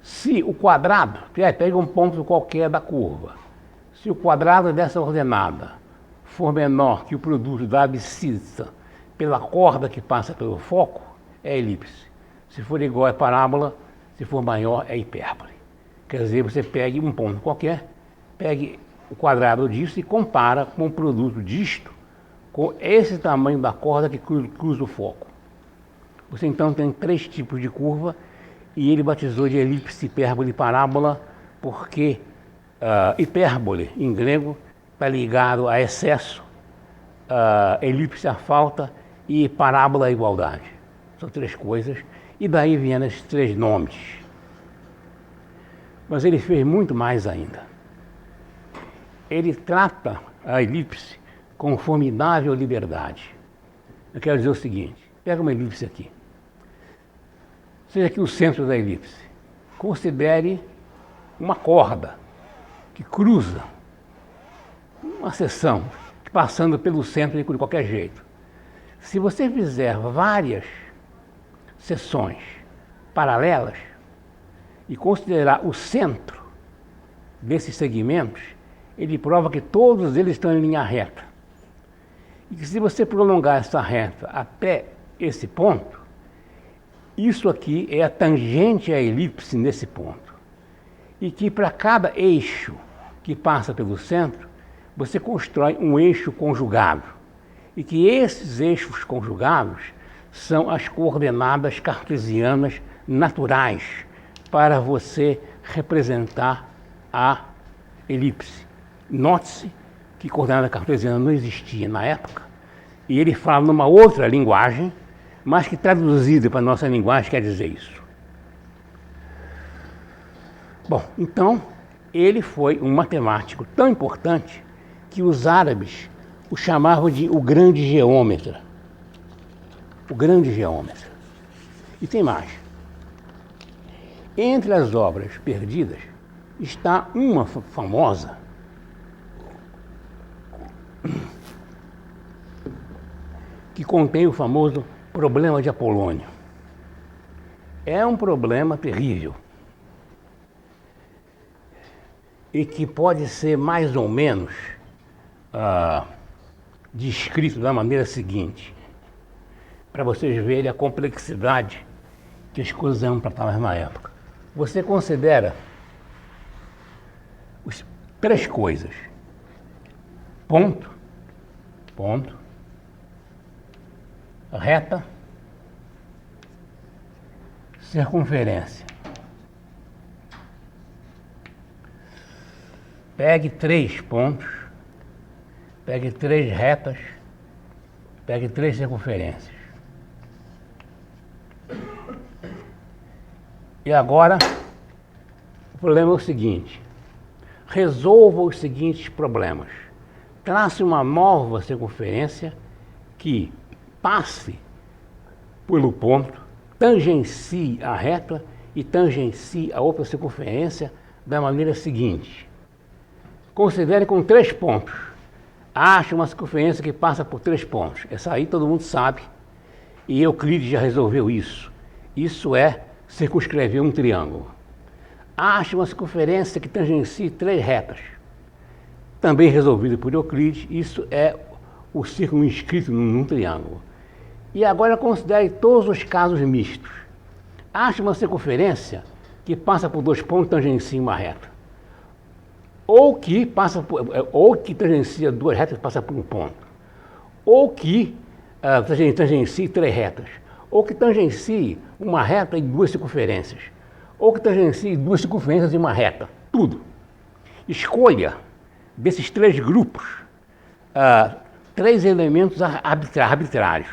Se o quadrado, pega um ponto qualquer da curva, se o quadrado dessa ordenada for menor que o produto da abscissa pela corda que passa pelo foco, é elipse. Se for igual é parábola, se for maior é hipérbole. Quer dizer, você pegue um ponto qualquer, pegue o quadrado disso e compara com o produto disto com esse tamanho da corda que cruza o foco. Você então tem 3 tipos de curva e ele batizou de elipse, hipérbole e parábola porque hipérbole, em grego, está ligado a excesso, elipse a falta e parábola a igualdade. São 3 coisas e daí vieram esses 3 nomes. Mas ele fez muito mais ainda. Ele trata a elipse com formidável liberdade. Eu quero dizer o seguinte: pega uma elipse aqui. Seja aqui o centro da elipse. Considere uma corda que cruza uma seção, passando pelo centro de qualquer jeito. Se você fizer várias seções paralelas e considerar o centro desses segmentos, ele prova que todos eles estão em linha reta. E que se você prolongar essa reta até esse ponto, isso aqui é a tangente à elipse nesse ponto. E que para cada eixo que passa pelo centro, você constrói um eixo conjugado. E que esses eixos conjugados são as coordenadas cartesianas naturais para você representar a elipse. Note-se que coordenada cartesiana não existia na época, e ele fala numa outra linguagem, mas que traduzida para a nossa linguagem quer dizer isso. Bom, então, ele foi um matemático tão importante que os árabes o chamavam de o grande geômetra. O grande geômetra. E tem mais. Entre as obras perdidas está uma famosa, que contém o famoso problema de Apolônio. É um problema terrível e que pode ser mais ou menos descrito da maneira seguinte, para vocês verem a complexidade que as coisas eram tratadas na época. Você considera 3 coisas: ponto, reta, circunferência. Pegue 3 pontos, pegue 3 retas, pegue 3 circunferências. E agora, o problema é o seguinte: resolva os seguintes problemas. Trace uma nova circunferência que passe pelo ponto, tangencie a reta e tangencie a outra circunferência da maneira seguinte. Considere com 3 pontos. Ache uma circunferência que passa por 3 pontos. Essa aí todo mundo sabe. E Euclides já resolveu isso. Isso é circunscrever um triângulo. Ache uma circunferência que tangencie 3 retas. Também resolvido por Euclides. Isso é o círculo inscrito num triângulo. E agora considere todos os casos mistos. Ache uma circunferência que passa por 2 pontos e tangencia uma reta. Ou que tangencia 2 retas e passa por um ponto. Ou que tangencie 3 retas. Ou que tangencie uma reta e 2 circunferências. Ou que tangencie 2 circunferências e uma reta. Tudo. Escolha desses 3 grupos 3 elementos arbitrários.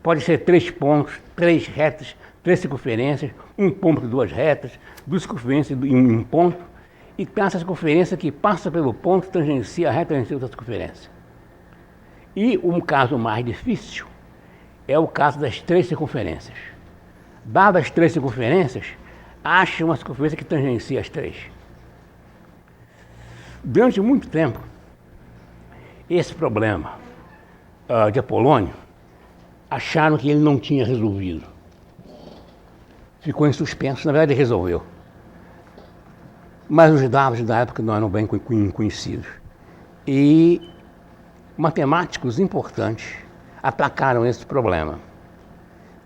Pode ser 3 pontos, 3 retas, 3 circunferências, 1 ponto e 2 retas, 2 circunferências e 1 ponto, e tem essa circunferência que passa pelo ponto, tangencia a reta e outra circunferência. E um caso mais difícil é o caso das 3 circunferências. Dadas as 3 circunferências, ache uma circunferência que tangencia as 3. Durante muito tempo, esse problema de Apolônio, acharam que ele não tinha resolvido. Ficou em suspenso, na verdade ele resolveu. Mas os dados da época não eram bem conhecidos. E matemáticos importantes atacaram esse problema.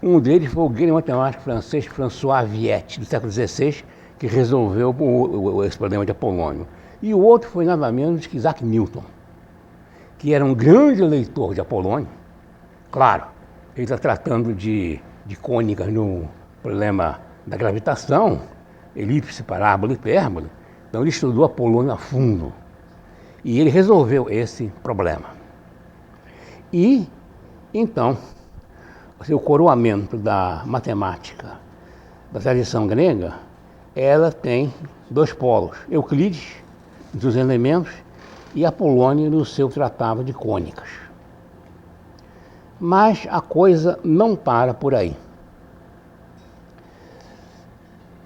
Um deles foi o grande matemático francês François Viette, do século XVI, que resolveu esse problema de Apolônio. E o outro foi nada menos que Isaac Newton, que era um grande leitor de Apolônio. Claro, ele está tratando de cônicas no problema da gravitação, elipse, parábola e hipérbole. Então ele estudou Apolônio a fundo. E ele resolveu esse problema. E, então, o coroamento da matemática da tradição grega, ela tem 2 polos. Euclides, dos elementos, e Apolônio no seu tratado de cônicas. Mas a coisa não para por aí.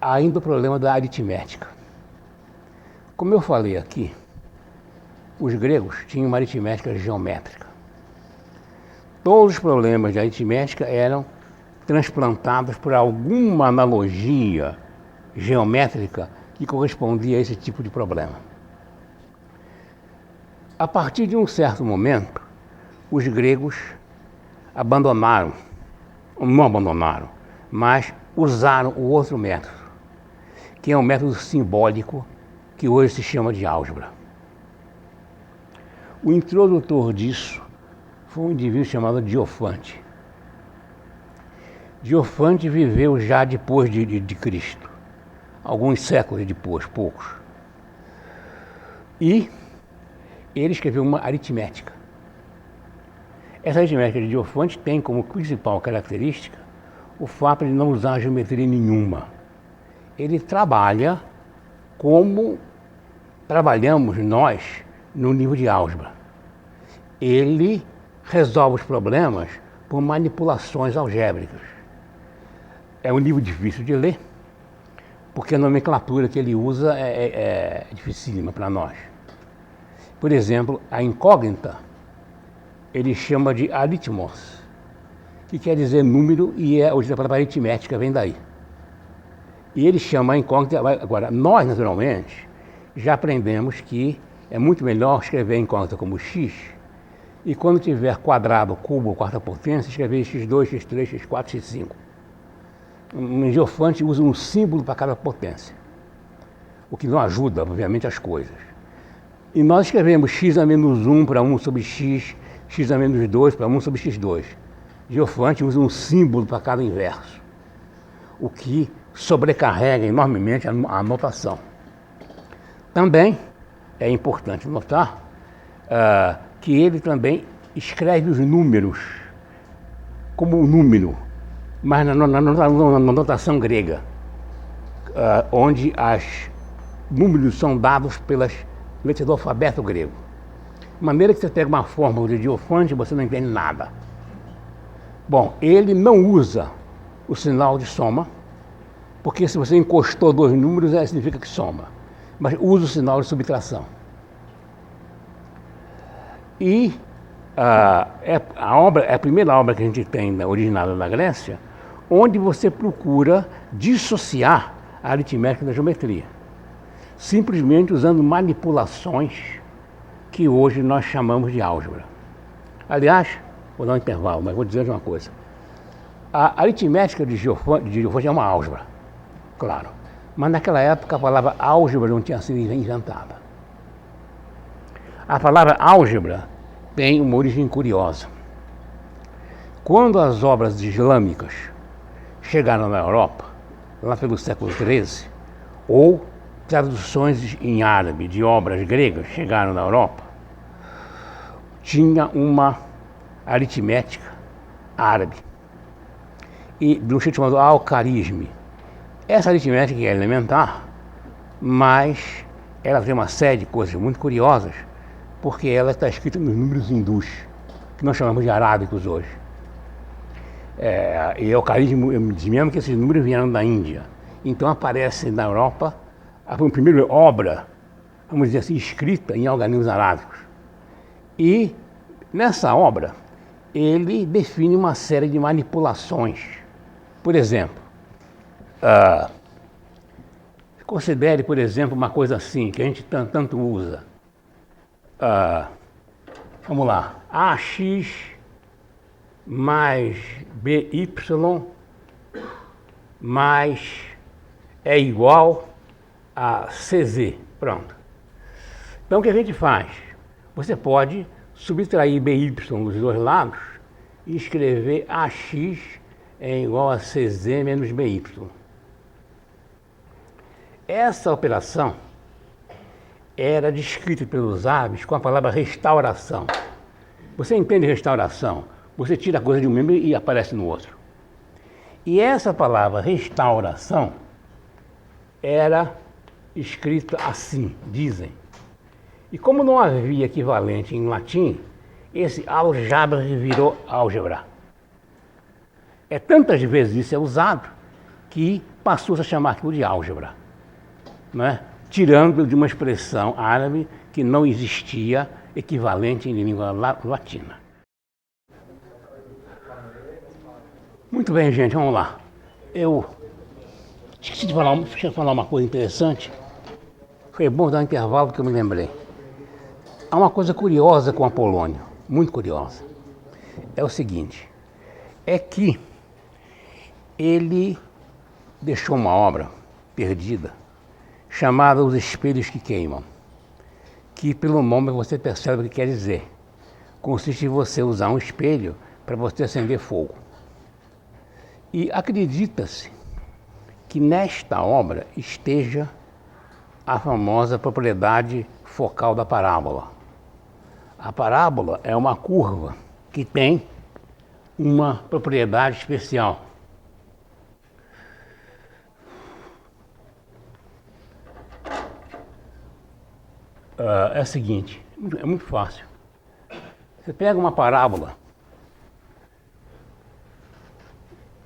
Há ainda o problema da aritmética. Como eu falei aqui, os gregos tinham uma aritmética geométrica. Todos os problemas de aritmética eram transplantados por alguma analogia geométrica que correspondia a esse tipo de problema. A partir de um certo momento, os gregos não abandonaram, mas usaram o outro método, que é um método simbólico que hoje se chama de álgebra. O introdutor disso foi um indivíduo chamado Diofante. Diofante viveu já depois de Cristo, alguns séculos depois, poucos. E ele escreveu uma aritmética. Essa aritmética de Diofante tem como principal característica o fato de não usar geometria nenhuma. Ele trabalha como trabalhamos nós no nível de álgebra. Ele resolve os problemas por manipulações algébricas. É um livro difícil de ler, porque a nomenclatura que ele usa é dificílima para nós. Por exemplo, a incógnita, ele chama de aritmos, que quer dizer número, e a palavra aritmética vem daí. E ele chama a incógnita. Agora, nós, naturalmente, já aprendemos que é muito melhor escrever a incógnita como x, e quando tiver quadrado, cubo ou quarta potência, escrever x2, x3, x4, x5. O Diofante usa um símbolo para cada potência, o que não ajuda, obviamente, as coisas. E nós escrevemos x a menos 1 para 1 sobre x, x a menos 2 para 1 sobre x2. Diofante usa um símbolo para cada inverso, o que sobrecarrega enormemente a notação. Também é importante notar que ele também escreve os números como um número, mas na notação grega, onde os números são dados pelas letras do alfabeto grego. De maneira que você pega uma fórmula de Diofante e você não entende nada. Bom, ele não usa o sinal de soma, porque se você encostou dois números, significa que soma. Mas usa o sinal de subtração. E é a primeira obra que a gente tem originada na Grécia, onde você procura dissociar a aritmética da geometria, simplesmente usando manipulações que hoje nós chamamos de álgebra. Aliás, vou dar um intervalo, mas vou dizer uma coisa. A aritmética de Diophante é uma álgebra, claro, mas naquela época a palavra álgebra não tinha sido inventada. A palavra álgebra tem uma origem curiosa. Quando as obras islâmicas chegaram na Europa, lá pelo século XIII, ou traduções em árabe de obras gregas chegaram na Europa, tinha uma aritmética árabe, e de um jeito chamado alcarisme. Essa aritmética é elementar, mas ela tem uma série de coisas muito curiosas, porque ela está escrita nos números hindus, que nós chamamos de arábicos hoje. E o alcarismo diz mesmo que esses números vieram da Índia. Então aparece na Europa a primeira obra, vamos dizer assim, escrita em algarismos arábicos. E nessa obra ele define uma série de manipulações. Por exemplo, considere, por exemplo, uma coisa assim, que a gente tanto usa. Vamos lá, AX mais BY mais é igual a CZ. Pronto. Então o que a gente faz? Você pode subtrair BY dos dois lados e escrever AX é igual a CZ menos BY. Essa operação era descrita pelos árabes com a palavra restauração. Você entende restauração? Você tira a coisa de um membro e aparece no outro. E essa palavra restauração era escrita assim, dizem. E como não havia equivalente em latim, esse algebra virou álgebra. Tantas vezes isso é usado que passou a chamar aquilo de álgebra, não é? Tirando de uma expressão árabe que não existia equivalente em língua latina. Muito bem, gente, vamos lá. Eu esqueci de falar uma coisa interessante. Foi bom dar um intervalo porque eu me lembrei. Há uma coisa curiosa com Apolônio, muito curiosa. É o seguinte, é que ele deixou uma obra perdida chamada Os Espelhos que Queimam, que pelo nome você percebe o que quer dizer. Consiste em você usar um espelho para você acender fogo. E acredita-se que nesta obra esteja a famosa propriedade focal da parábola. A parábola é uma curva que tem uma propriedade especial. É o seguinte, é muito fácil. Você pega uma parábola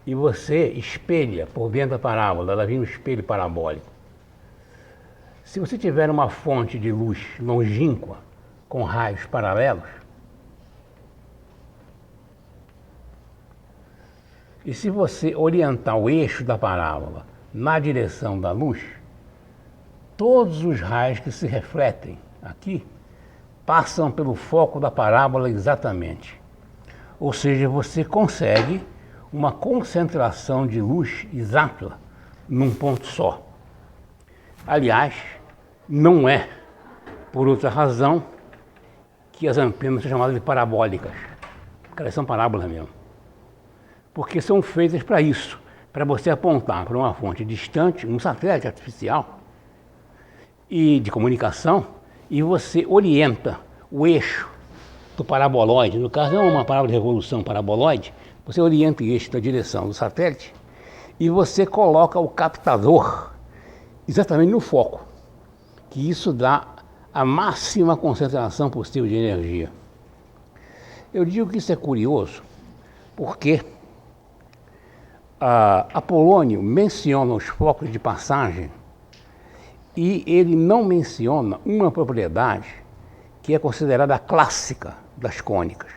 e você espelha por dentro da parábola, ela vem um espelho parabólico. Se você tiver uma fonte de luz longínqua com raios paralelos, e se você orientar o eixo da parábola na direção da luz, todos os raios que se refletem aqui passam pelo foco da parábola exatamente. Ou seja, você consegue uma concentração de luz exata num ponto só. Aliás, não é por outra razão que as antenas são chamadas de parabólicas, porque elas são parábolas mesmo. Porque são feitas para isso, para você apontar para uma fonte distante, um satélite artificial e de comunicação, e você orienta o eixo do paraboloide, no caso não é uma parábola de revolução paraboloide, você orienta o eixo da direção do satélite e você coloca o captador exatamente no foco, que isso dá a máxima concentração possível de energia. Eu digo que isso é curioso, Porque Apolônio menciona os focos de passagem e ele não menciona uma propriedade que é considerada clássica das cônicas,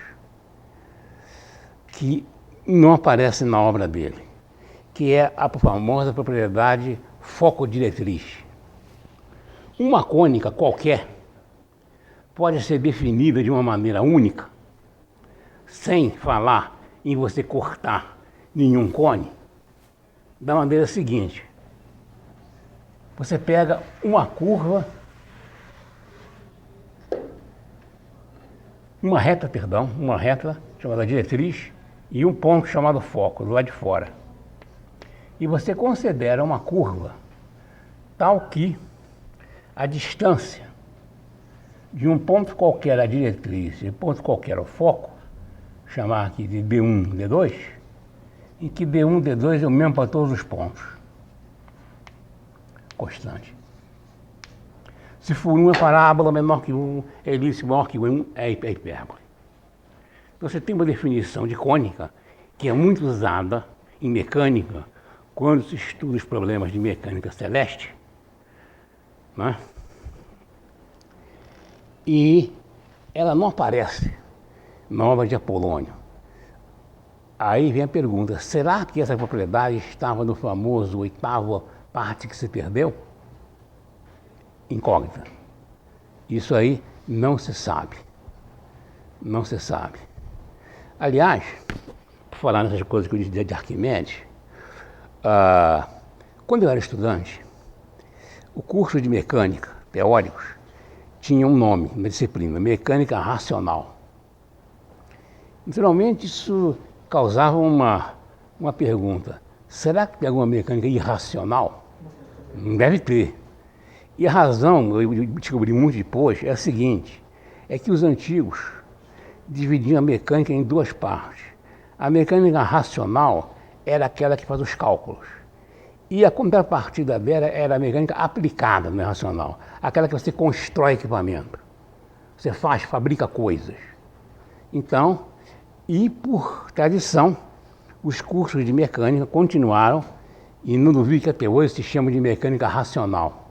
que não aparece na obra dele, que é a famosa propriedade foco-diretriz. Uma cônica qualquer pode ser definida de uma maneira única, sem falar em você cortar nenhum cone, da maneira seguinte. Você pega uma curva, uma reta chamada diretriz e um ponto chamado foco, do lado de fora. E você considera uma curva tal que a distância de um ponto qualquer à diretriz e ponto qualquer ao foco, chamar aqui de D1, D2, em que D1, D2 é o mesmo para todos os pontos. Constante. Se for 1 é parábola, menor que 1, é elipse maior que 1, é hipérbole. Então você tem uma definição de cônica que é muito usada em mecânica quando se estuda os problemas de mecânica celeste, né? E ela não aparece na obra de Apolônio. Aí vem a pergunta, será que essa propriedade estava no famoso 8ª parte que se perdeu? Incógnita. Isso aí não se sabe. Não se sabe. Aliás, por falar nessas coisas que eu disse de Arquimedes, quando eu era estudante, o curso de mecânica, teóricos, tinha um nome, uma disciplina, mecânica racional. Naturalmente, isso causava uma pergunta, será que tem alguma mecânica irracional? Não deve ter. E a razão, eu descobri muito depois, é a seguinte, é que os antigos dividiam a mecânica em duas partes. A mecânica racional era aquela que faz os cálculos. E a contrapartida dela era a mecânica aplicada no racional, aquela que você constrói equipamento. Você fabrica coisas. Então, e por tradição, os cursos de mecânica continuaram, e não duvido que até hoje se chama de mecânica racional.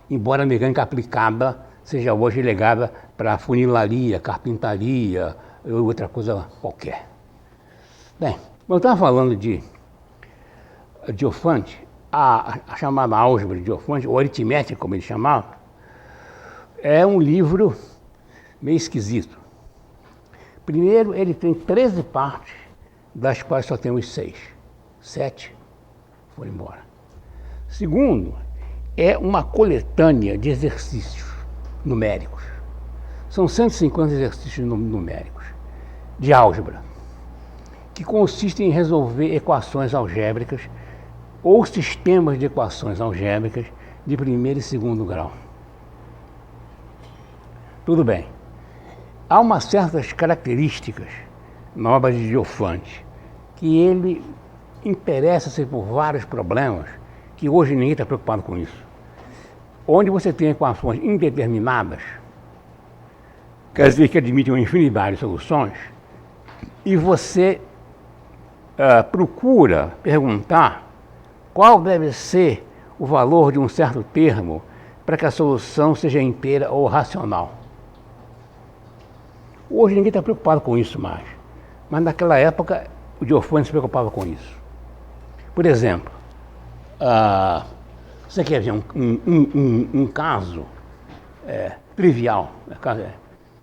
Embora a mecânica aplicada seja hoje legada para funilaria, carpintaria ou outra coisa qualquer. Bem, eu estava falando de Diofante, a chamada álgebra de Diofante, ou aritmética, como ele chamava, é um livro meio esquisito. Primeiro, ele tem 13 partes, das quais só temos 6. 7 foram embora. Segundo, é uma coletânea de exercícios numéricos. São 150 exercícios numéricos de álgebra, que consistem em resolver equações algébricas ou sistemas de equações algébricas de primeiro e segundo grau. Tudo bem. Há umas certas características na obra de Diofante que ele interessa-se por vários problemas que hoje ninguém está preocupado com isso. Onde você tem equações indeterminadas, quer dizer que admitem uma infinidade de soluções, e você procura perguntar qual deve ser o valor de um certo termo para que a solução seja inteira ou racional. Hoje ninguém está preocupado com isso mais, mas naquela época o Diofante se preocupava com isso. Por exemplo, você quer ver um caso trivial?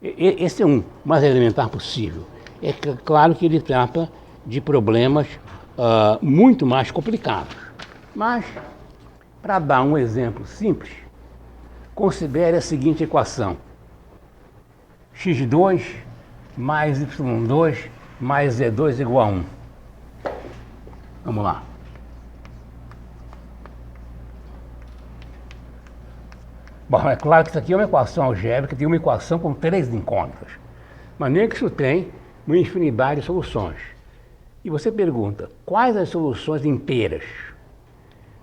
Esse é um mais elementar possível. É claro que ele trata de problemas muito mais complicados. Mas, para dar um exemplo simples, considere a seguinte equação. x2 mais y2 mais z2 igual a 1. Vamos lá. Bom, é claro que isso aqui é uma equação algébrica, tem uma equação com 3 incógnitas. Mas nem que isso tem uma infinidade de soluções. E você pergunta, quais as soluções inteiras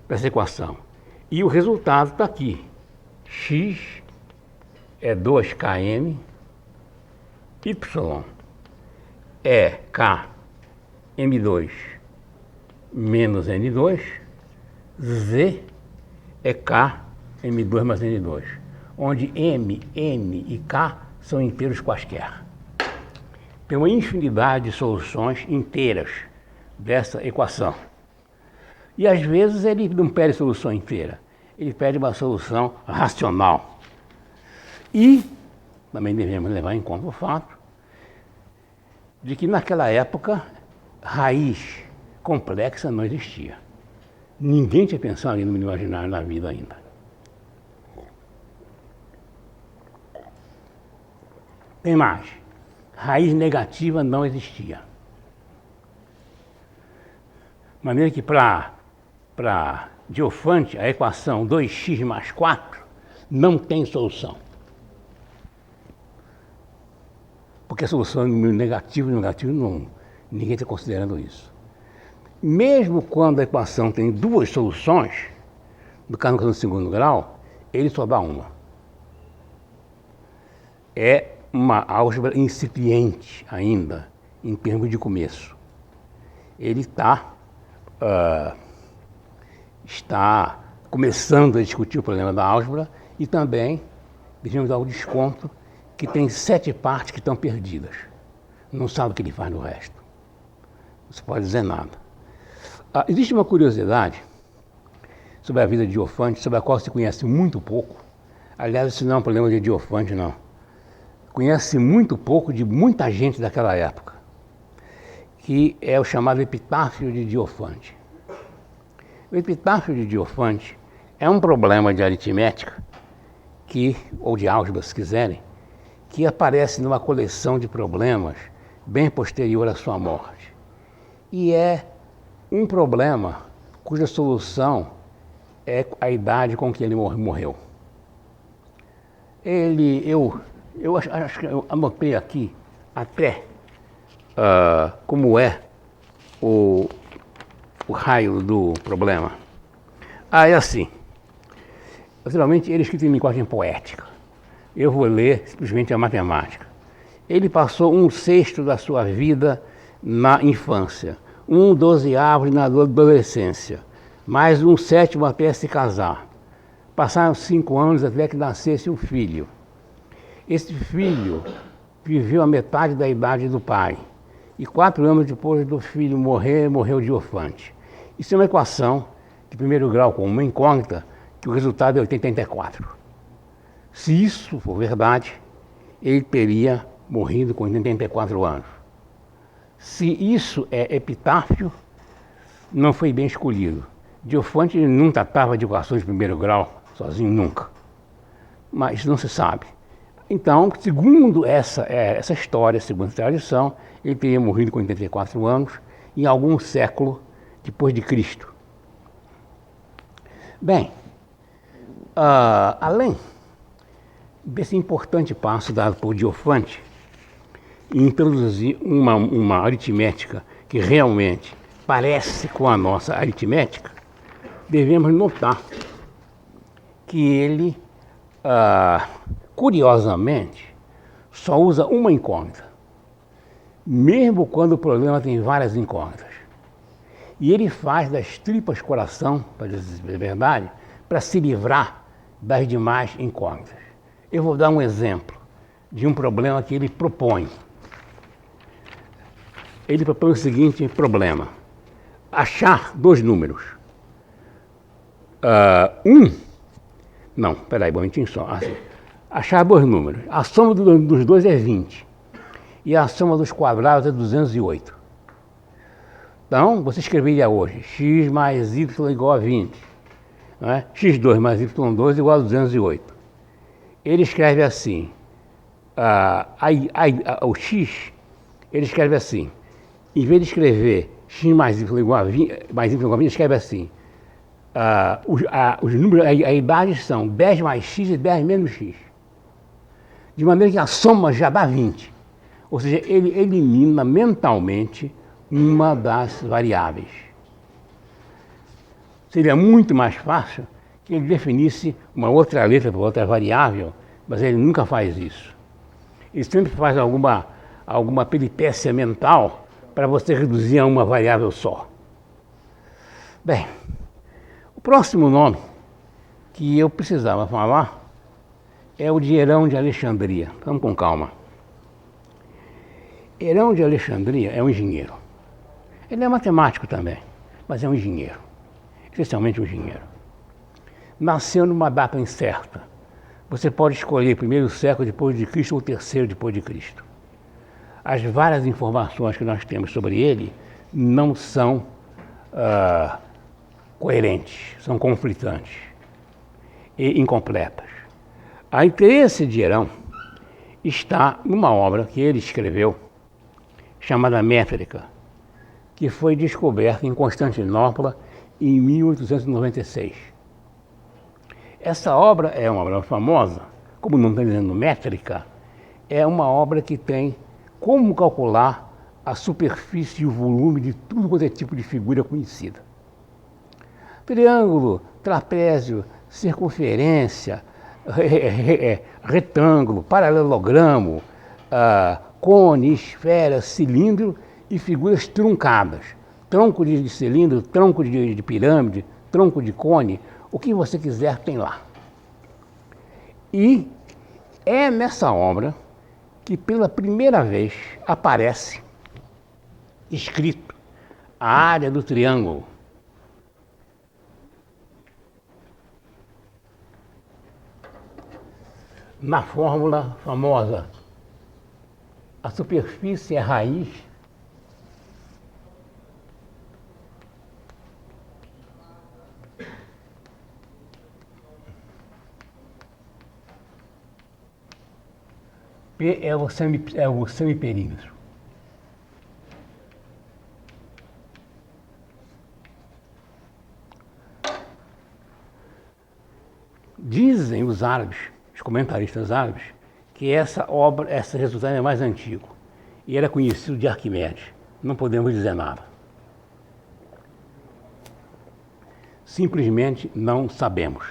para essa equação? E o resultado está aqui. X é 2km, y é K M2 menos N2, Z é K M2 mais N2, onde M, N e K são inteiros quaisquer. Tem uma infinidade de soluções inteiras dessa equação. E às vezes ele não pede solução inteira, ele pede uma solução racional. E também devemos levar em conta o fato de que naquela época raiz complexa não existia. Ninguém tinha pensado no imaginário na vida ainda. Tem mais. Raiz negativa não existia. De maneira que para Diofante a equação 2x mais 4 não tem solução. Porque a solução é negativo não, ninguém está considerando isso. Mesmo quando a equação tem duas soluções, no caso do segundo grau, ele só dá uma. É uma álgebra incipiente ainda, em termos de começo. Ele está começando a discutir o problema da álgebra e também devemos dar o desconto que tem 7 partes que estão perdidas. Não sabe o que ele faz no resto. Não se pode dizer nada. Existe uma curiosidade sobre a vida de Diofante, sobre a qual se conhece muito pouco. Aliás, isso não é um problema de Diofante, não. Conhece muito pouco de muita gente daquela época, que é o chamado epitáfio de Diofante. O epitáfio de Diofante é um problema de aritmética, ou de álgebra, se quiserem, que aparece numa coleção de problemas bem posterior à sua morte. E é um problema cuja solução é a idade com que ele morreu. Eu acho que eu anotei aqui até como é o raio do problema. É assim. Naturalmente, ele é escrito em linguagem poética. Eu vou ler simplesmente a matemática. Ele passou 1/6 da sua vida na infância, 1/12 na adolescência, mais 1/7 até se casar. Passaram 5 anos até que nascesse um filho. Esse filho viveu a metade da idade do pai. E 4 anos depois do filho morrer, morreu Diofante. Isso é uma equação de primeiro grau com uma incógnita, que o resultado é 84. Se isso for verdade, ele teria morrido com 84 anos. Se isso é epitáfio, não foi bem escolhido. Diofante não tratava de equações de primeiro grau sozinho, nunca. Mas não se sabe. Então, segundo essa história, segundo a tradição, ele teria morrido com 84 anos em algum século depois de Cristo. Bem, além desse importante passo dado por Diofante em introduzir uma aritmética que realmente parece com a nossa aritmética, devemos notar que ele, curiosamente, só usa uma incógnita, mesmo quando o problema tem várias incógnitas. E ele faz das tripas coração, para dizer a verdade, para se livrar das demais incógnitas. Eu vou dar um exemplo de um problema que ele propõe. Ele propõe o seguinte problema: achar 2 números. Peraí, um momentinho só. Assim, achar 2 números. A soma dos dois é 20. E a soma dos quadrados é 208. Então, você escreveria hoje x mais y igual a 20. Não é? x2 mais y2 igual a 208. Ele escreve assim, o x, ele escreve assim, em vez de escrever x mais y igual a 20, ele escreve assim, os números, a idade são 10 mais x e 10 menos x. De maneira que a soma já dá 20. Ou seja, ele elimina mentalmente uma das variáveis. Seria muito mais fácil que ele definisse uma outra letra para outra variável, mas ele nunca faz isso. Ele sempre faz alguma alguma peripécia mental para você reduzir a uma variável só. Bem, o próximo nome que eu precisava falar é o de Herão de Alexandria. Vamos com calma. Herão de Alexandria é um engenheiro. Ele é matemático também, mas é um engenheiro, especialmente um engenheiro. Nasceu numa data incerta. Você pode escolher primeiro século depois de Cristo ou terceiro depois de Cristo. As várias informações que nós temos sobre ele não são coerentes, são conflitantes e incompletas. A interesse de Herão está numa obra que ele escreveu, chamada Métrica, que foi descoberta em Constantinopla em 1896. Essa obra é uma obra famosa, como não está dizendo métrica, é uma obra que tem como calcular a superfície e o volume de tudo quanto é tipo de figura conhecida. Triângulo, trapézio, circunferência, retângulo, paralelogramo, cone, esfera, cilindro e figuras truncadas. Tronco de cilindro, tronco de pirâmide, tronco de cone, o que você quiser tem lá. E é nessa obra que pela primeira vez aparece escrito a área do triângulo. Na fórmula famosa, a superfície é raiz P é o semiperímetro. Dizem os árabes, os comentaristas árabes, que esse resultado é mais antigo e era conhecido de Arquimedes. Não podemos dizer nada. Simplesmente não sabemos.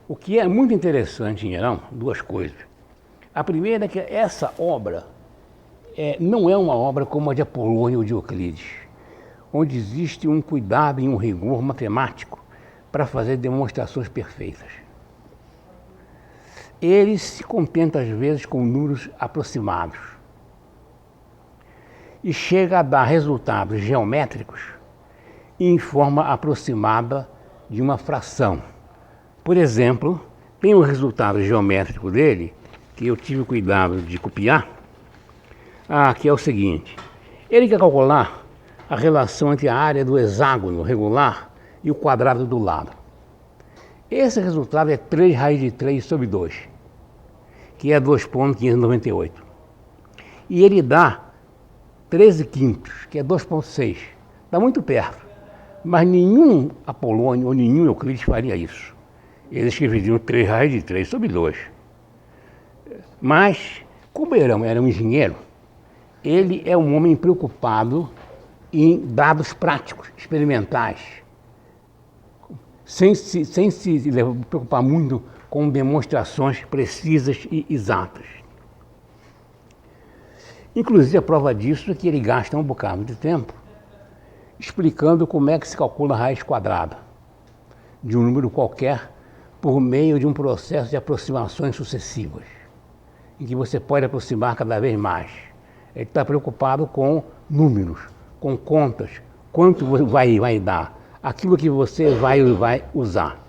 O que é muito interessante em Herão, duas coisas. A primeira é que essa obra não é uma obra como a de Apolônio ou de Euclides, onde existe um cuidado e um rigor matemático para fazer demonstrações perfeitas. Ele se contenta, às vezes, com números aproximados e chega a dar resultados geométricos em forma aproximada de uma fração. Por exemplo, tem um resultado geométrico dele, que eu tive o cuidado de copiar, que é o seguinte. Ele quer calcular a relação entre a área do hexágono regular e o quadrado do lado. Esse resultado é 3 raiz de 3 sobre 2, que é 2,598. E ele dá 13 quintos, que é 2,6. Está muito perto. Mas nenhum Apolônio ou nenhum Euclides faria isso. Eles escreveriam 3 raiz de 3 sobre 2. Mas, como Herão era um engenheiro, ele é um homem preocupado em dados práticos, experimentais, sem se preocupar muito com demonstrações precisas e exatas. Inclusive, a prova disso é que ele gasta um bocado de tempo explicando como é que se calcula a raiz quadrada de um número qualquer por meio de um processo de aproximações sucessivas, em que você pode aproximar cada vez mais. Ele está preocupado com números, com contas, quanto vai dar, aquilo que você vai usar.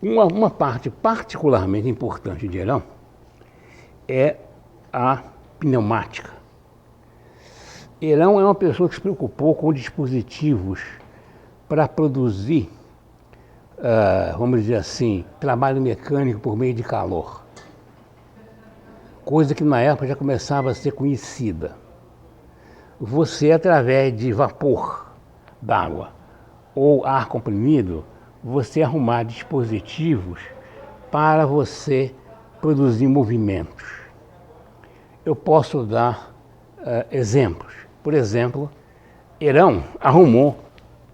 Uma parte particularmente importante de Herão é a pneumática. Herão é uma pessoa que se preocupou com dispositivos para produzir, vamos dizer assim, trabalho mecânico por meio de calor. Coisa que na época já começava a ser conhecida. Você, através de vapor d'água ou ar comprimido, você arrumar dispositivos para você produzir movimentos. Eu posso dar exemplos. Por exemplo, Herão arrumou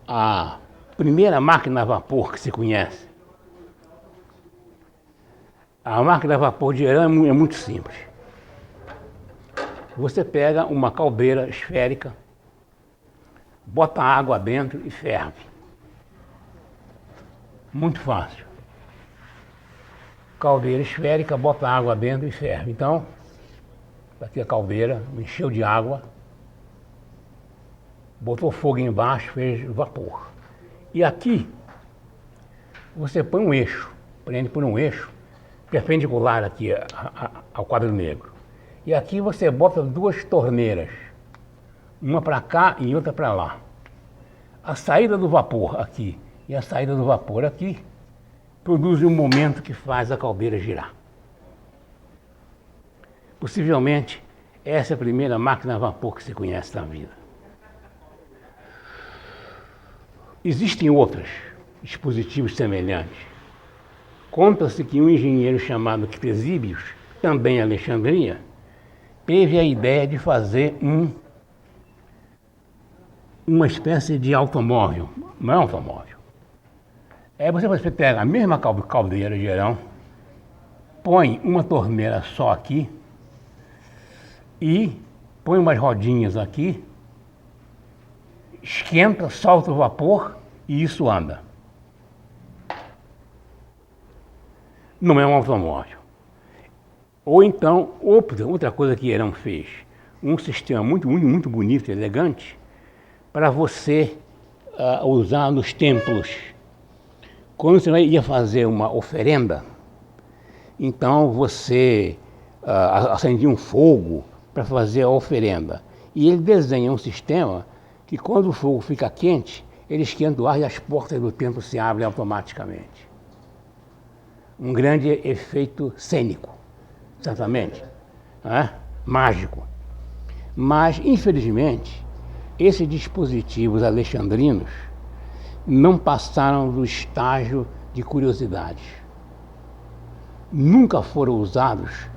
a primeira máquina a vapor que se conhece. A máquina a vapor de Geran é muito simples. Você pega uma caldeira esférica, bota água dentro e ferve. Muito fácil. Caldeira esférica, bota água dentro e ferve. Então, aqui a caldeira, encheu de água, botou fogo embaixo, fez vapor. E aqui, você põe um eixo, prende por um eixo, perpendicular aqui ao quadro negro. E aqui você bota duas torneiras, uma para cá e outra para lá. A saída do vapor aqui e a saída do vapor aqui produzem um momento que faz a caldeira girar. Possivelmente, essa é a primeira máquina a vapor que se conhece na vida. Existem outros dispositivos semelhantes. Conta-se que um engenheiro chamado Ctesíbios, também em Alexandria, teve a ideia de fazer uma espécie de automóvel. Não é um automóvel. Você pega a mesma caldeira de Geran, põe uma torneira só aqui e põe umas rodinhas aqui, esquenta, solta o vapor e isso anda. Não é um automóvel. Ou então, outra coisa que Geran fez, um sistema muito bonito e elegante para você usar nos templos. Quando você ia fazer uma oferenda, então você acendia um fogo para fazer a oferenda. E ele desenha um sistema que quando o fogo fica quente, ele esquenta o ar e as portas do templo se abrem automaticamente. Um grande efeito cênico, certamente, mágico. Mas, infelizmente, esses dispositivos alexandrinos não passaram do estágio de curiosidade. Nunca foram usados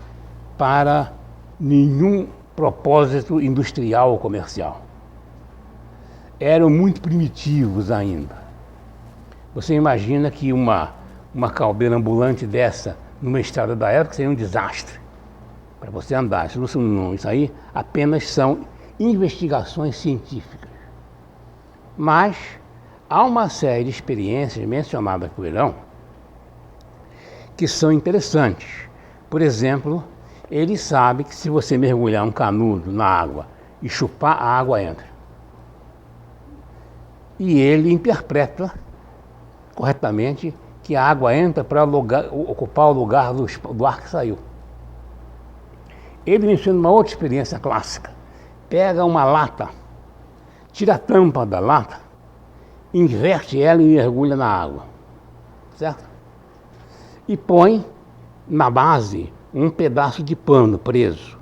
para nenhum propósito industrial ou comercial. Eram muito primitivos ainda. Você imagina que uma caldeira ambulante dessa, numa estrada da época, seria um desastre para você andar. Isso aí apenas são investigações científicas. Mas há uma série de experiências mencionadas por Geran que são interessantes. Por exemplo, ele sabe que se você mergulhar um canudo na água e chupar, a água entra. E ele interpreta corretamente que a água entra para ocupar o lugar do ar que saiu. Ele menciona uma outra experiência clássica. Pega uma lata, tira a tampa da lata, inverte ela e mergulha na água, certo? E põe na base um pedaço de pano preso.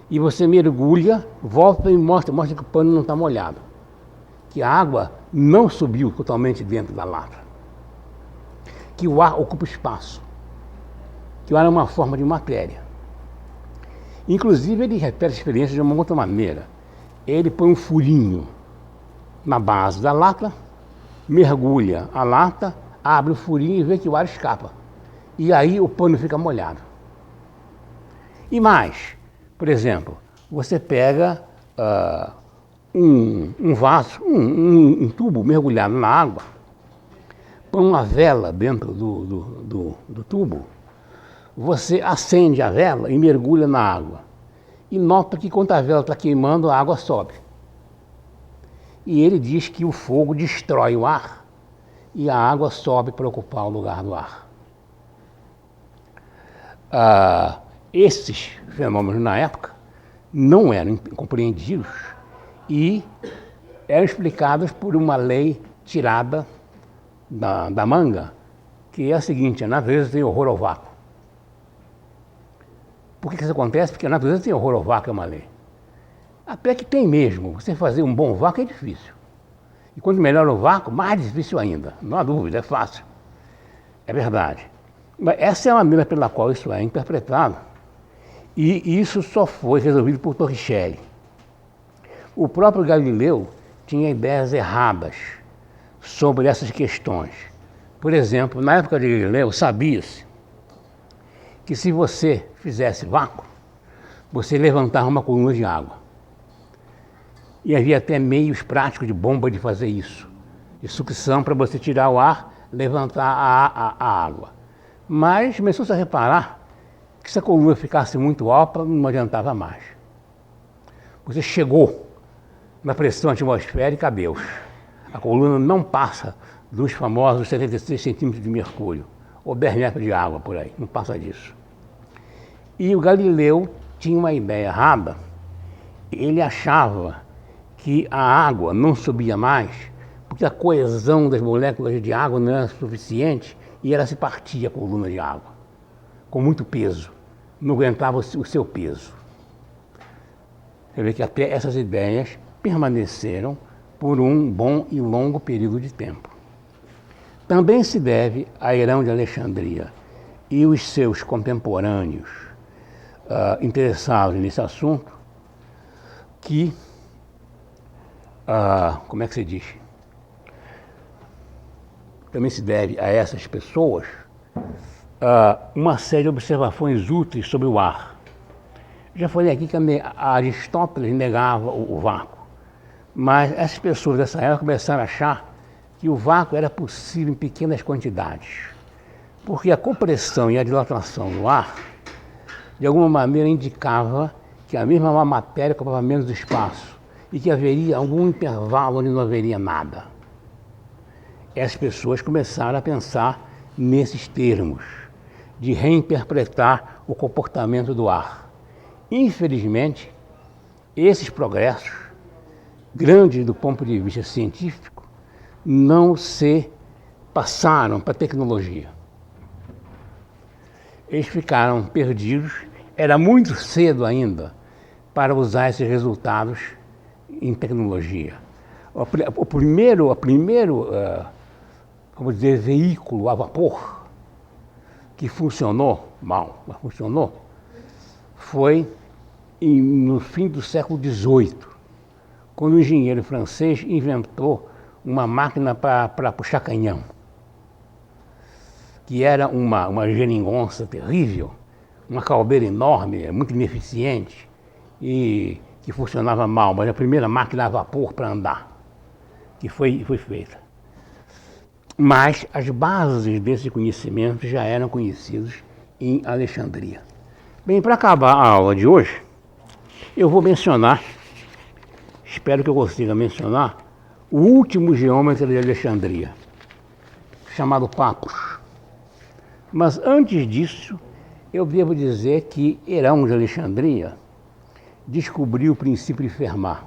E você mergulha, volta e mostra que o pano não está molhado. Que a água não subiu totalmente dentro da lata. Que o ar ocupa espaço. Que o ar é uma forma de matéria. Inclusive, ele repete a experiência de uma outra maneira. Ele põe um furinho na base da lata, mergulha a lata, abre o furinho e vê que o ar escapa. E aí o pano fica molhado. E mais, por exemplo, você pega um vaso, um tubo mergulhado na água, põe uma vela dentro do tubo, você acende a vela e mergulha na água. E nota que quando a vela está queimando, a água sobe. E ele diz que o fogo destrói o ar e a água sobe para ocupar o lugar do ar. Esses fenômenos na época não eram compreendidos e eram explicados por uma lei tirada da manga, que é a seguinte: a natureza tem horror ao vácuo. Por que isso acontece? Porque a natureza tem horror ao vácuo, é uma lei. Até que tem mesmo. Você fazer um bom vácuo é difícil. E quanto melhor o vácuo, mais difícil ainda. Não há dúvida, é fácil. É verdade. Mas essa é a maneira pela qual isso é interpretado. E isso só foi resolvido por Torricelli. O próprio Galileu tinha ideias erradas sobre essas questões. Por exemplo, na época de Galileu, sabia-se que se você fizesse vácuo, você levantava uma coluna de água. E havia até meios práticos de bomba de fazer isso, de sucção para você tirar o ar, levantar a água. Mas começou-se a reparar que se a coluna ficasse muito alta, não adiantava mais. Você chegou na pressão atmosférica a Deus. A coluna não passa dos famosos 76 centímetros de mercúrio, ou 10 metros de água por aí, não passa disso. E o Galileu tinha uma ideia errada. Ele achava que a água não subia mais porque a coesão das moléculas de água não era suficiente e ela se partia a coluna de água, com muito peso, não aguentava o seu peso. Você vê que até essas ideias permaneceram por um bom e longo período de tempo. Também se deve a Herão de Alexandria e os seus contemporâneos interessados nesse assunto que, como é que se diz? Também se deve a essas pessoas uma série de observações úteis sobre o ar. Já falei aqui que Aristóteles negava o vácuo, mas essas pessoas dessa época começaram a achar que o vácuo era possível em pequenas quantidades, porque a compressão e a dilatação do ar, de alguma maneira, indicava que a mesma matéria ocupava menos espaço e que haveria algum intervalo onde não haveria nada. Essas pessoas começaram a pensar nesses termos, de reinterpretar o comportamento do ar. Infelizmente, esses progressos, grandes do ponto de vista científico, não se passaram para a tecnologia. Eles ficaram perdidos, era muito cedo ainda para usar esses resultados em tecnologia. O primeiro vamos dizer, veículo a vapor que funcionou mal, mas funcionou, foi no fim do século XVIII, quando um engenheiro francês inventou uma máquina para puxar canhão, que era uma geringonça terrível, uma caldeira enorme, muito ineficiente e que funcionava mal, mas a primeira máquina a vapor para andar que foi feita. Mas as bases desse conhecimento já eram conhecidas em Alexandria. Bem, para acabar a aula de hoje, eu vou mencionar, espero que eu consiga mencionar, o último geômetra de Alexandria, chamado Pappus. Mas antes disso, eu devo dizer que Herão de Alexandria descobriu o princípio de Fermat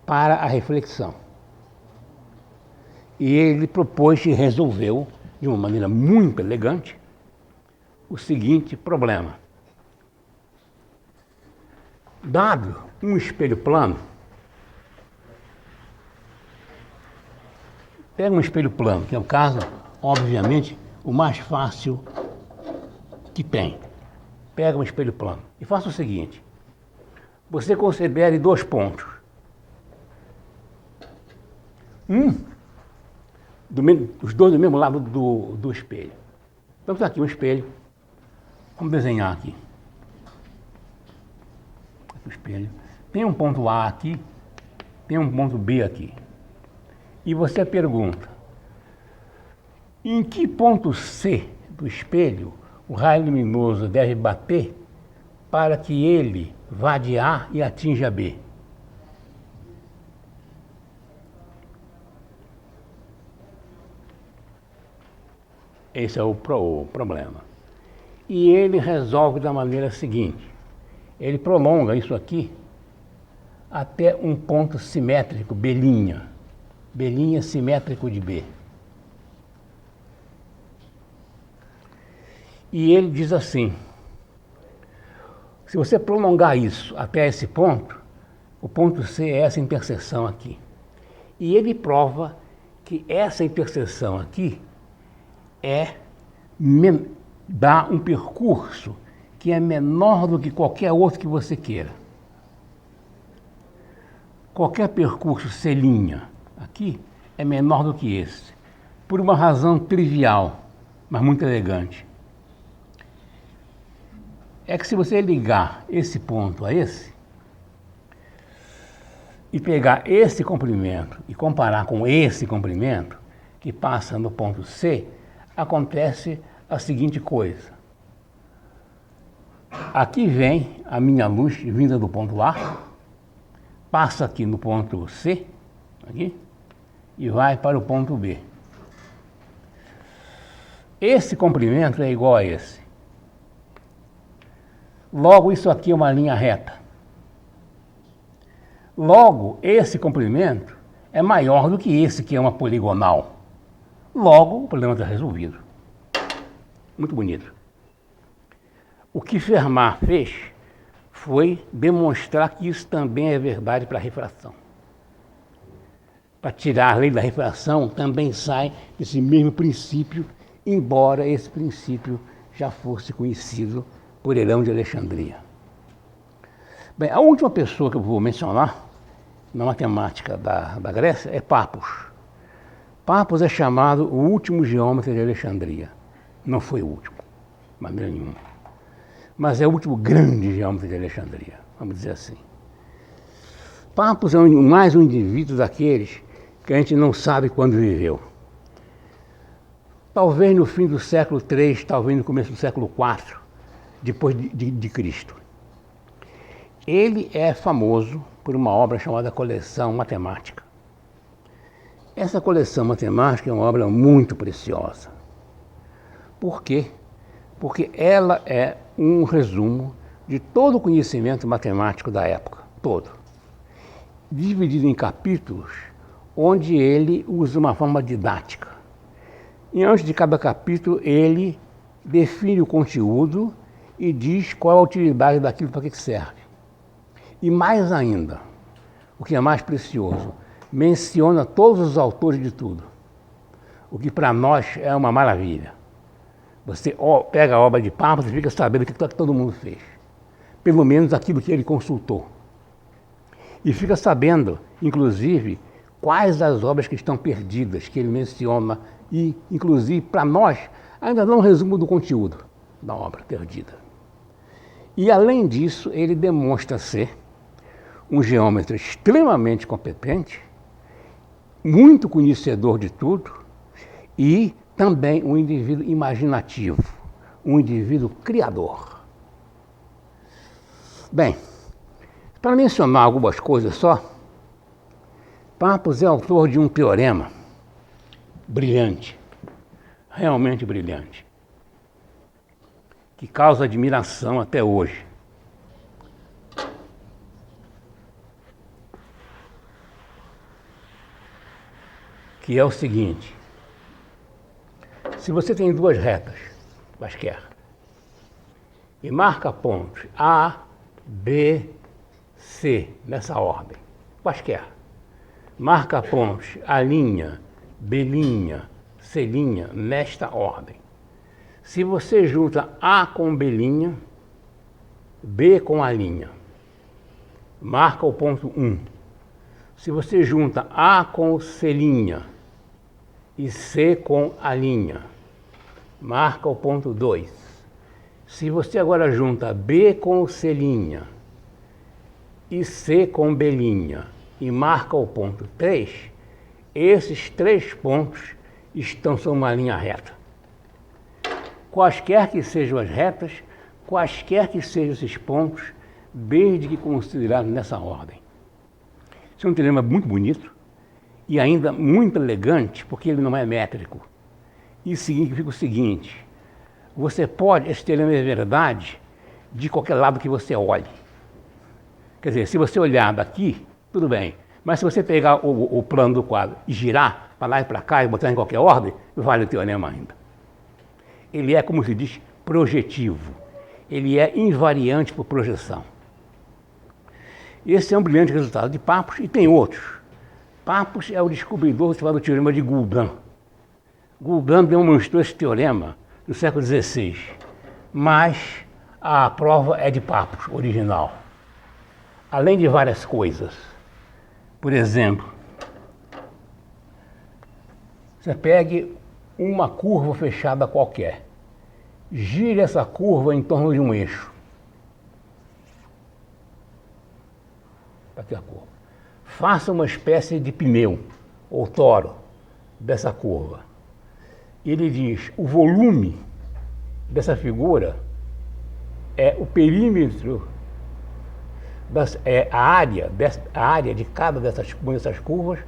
para a reflexão. E ele propôs e resolveu, de uma maneira muito elegante, o seguinte problema. Dado um espelho plano, pega um espelho plano, que é o caso, obviamente, o mais fácil que tem. Pega um espelho plano e faça o seguinte. Você considere dois pontos. Os dois do mesmo lado do espelho. Então está aqui um espelho. Vamos desenhar aqui. O espelho. Tem um ponto A aqui, tem um ponto B aqui. E você pergunta, em que ponto C do espelho o raio luminoso deve bater para que ele vá de A e atinja B? Esse é o problema. E ele resolve da maneira seguinte. Ele prolonga isso aqui até um ponto simétrico, B'. B' simétrico de B. E ele diz assim, se você prolongar isso até esse ponto, o ponto C é essa interseção aqui. E ele prova que essa interseção aqui dá um percurso que é menor do que qualquer outro que você queira. Qualquer percurso C' aqui é menor do que esse, por uma razão trivial, mas muito elegante. é que se você ligar esse ponto a esse, e pegar esse comprimento e comparar com esse comprimento, que passa no ponto C, acontece a seguinte coisa. Aqui vem a minha luz vinda do ponto A, passa aqui no ponto C, aqui, e vai para o ponto B. Esse comprimento é igual a esse. Logo, isso aqui é uma linha reta. Logo, esse comprimento é maior do que esse, que é uma poligonal. Logo, o problema está resolvido. Muito bonito. O que Fermat fez foi demonstrar que isso também é verdade para a refração. Para tirar a lei da refração, também sai esse mesmo princípio, embora esse princípio já fosse conhecido por Herão de Alexandria. Bem, a última pessoa que eu vou mencionar na matemática da Grécia é Pappos. Pappos é chamado o último geômetra de Alexandria. Não foi o último, de maneira nenhuma. Mas é o último grande geômetra de Alexandria, vamos dizer assim. Pappos é mais um indivíduo daqueles que a gente não sabe quando viveu. Talvez no fim do século III, talvez no começo do século IV, depois de Cristo. Ele é famoso por uma obra chamada Coleção Matemática. Essa coleção matemática é uma obra muito preciosa. Por quê? Porque ela é um resumo de todo o conhecimento matemático da época, todo. Dividido em capítulos, onde ele usa uma forma didática. E antes de cada capítulo, ele define o conteúdo e diz qual é a utilidade daquilo, para que serve. E mais ainda, o que é mais precioso, menciona todos os autores de tudo, o que para nós é uma maravilha. Você pega a obra de Pappos e fica sabendo o que todo mundo fez, pelo menos aquilo que ele consultou. E fica sabendo, inclusive, quais as obras que estão perdidas, que ele menciona, e, inclusive, para nós, ainda dá um resumo do conteúdo da obra perdida. E, além disso, ele demonstra ser um geômetra extremamente competente, muito conhecedor de tudo e também um indivíduo imaginativo, um indivíduo criador. Bem, para mencionar algumas coisas só, Pappos é autor de um teorema brilhante, realmente brilhante, que causa admiração até hoje. Que é o seguinte: se você tem duas retas, quaisquer, e marca pontos A, B, C, nessa ordem, quaisquer, marca pontos A', B', C', nesta ordem. Se você junta A com B', B com A', marca o ponto 1. Se você junta A com C' e C com A', marca o ponto 2. Se você agora junta B com C' e C com B' e marca o ponto 3, esses 3 pontos estão sob uma linha reta. Quaisquer que sejam as retas, quaisquer que sejam esses pontos, desde que considerados nessa ordem. Isso é um teorema muito bonito e ainda muito elegante, porque ele não é métrico. Isso significa o seguinte: você pode, esse teorema é verdade de qualquer lado que você olhe. Quer dizer, se você olhar daqui, tudo bem. Mas se você pegar o plano do quadro e girar para lá e para cá e botar em qualquer ordem, vale o teorema ainda. Ele é, como se diz, projetivo. Ele é invariante por projeção. Esse é um brilhante resultado de Pappos e tem outros. Pappos é o descobridor do teorema de Goulben. Goulben demonstrou esse teorema no século XVI, mas a prova é de Pappos, original. Além de várias coisas. Por exemplo, você pegue uma curva fechada qualquer, gire essa curva em torno de um eixo. para ter a curva. Faça uma espécie de pneu ou toro dessa curva. Ele diz, o volume dessa figura é o perímetro, a área de cada dessas curvas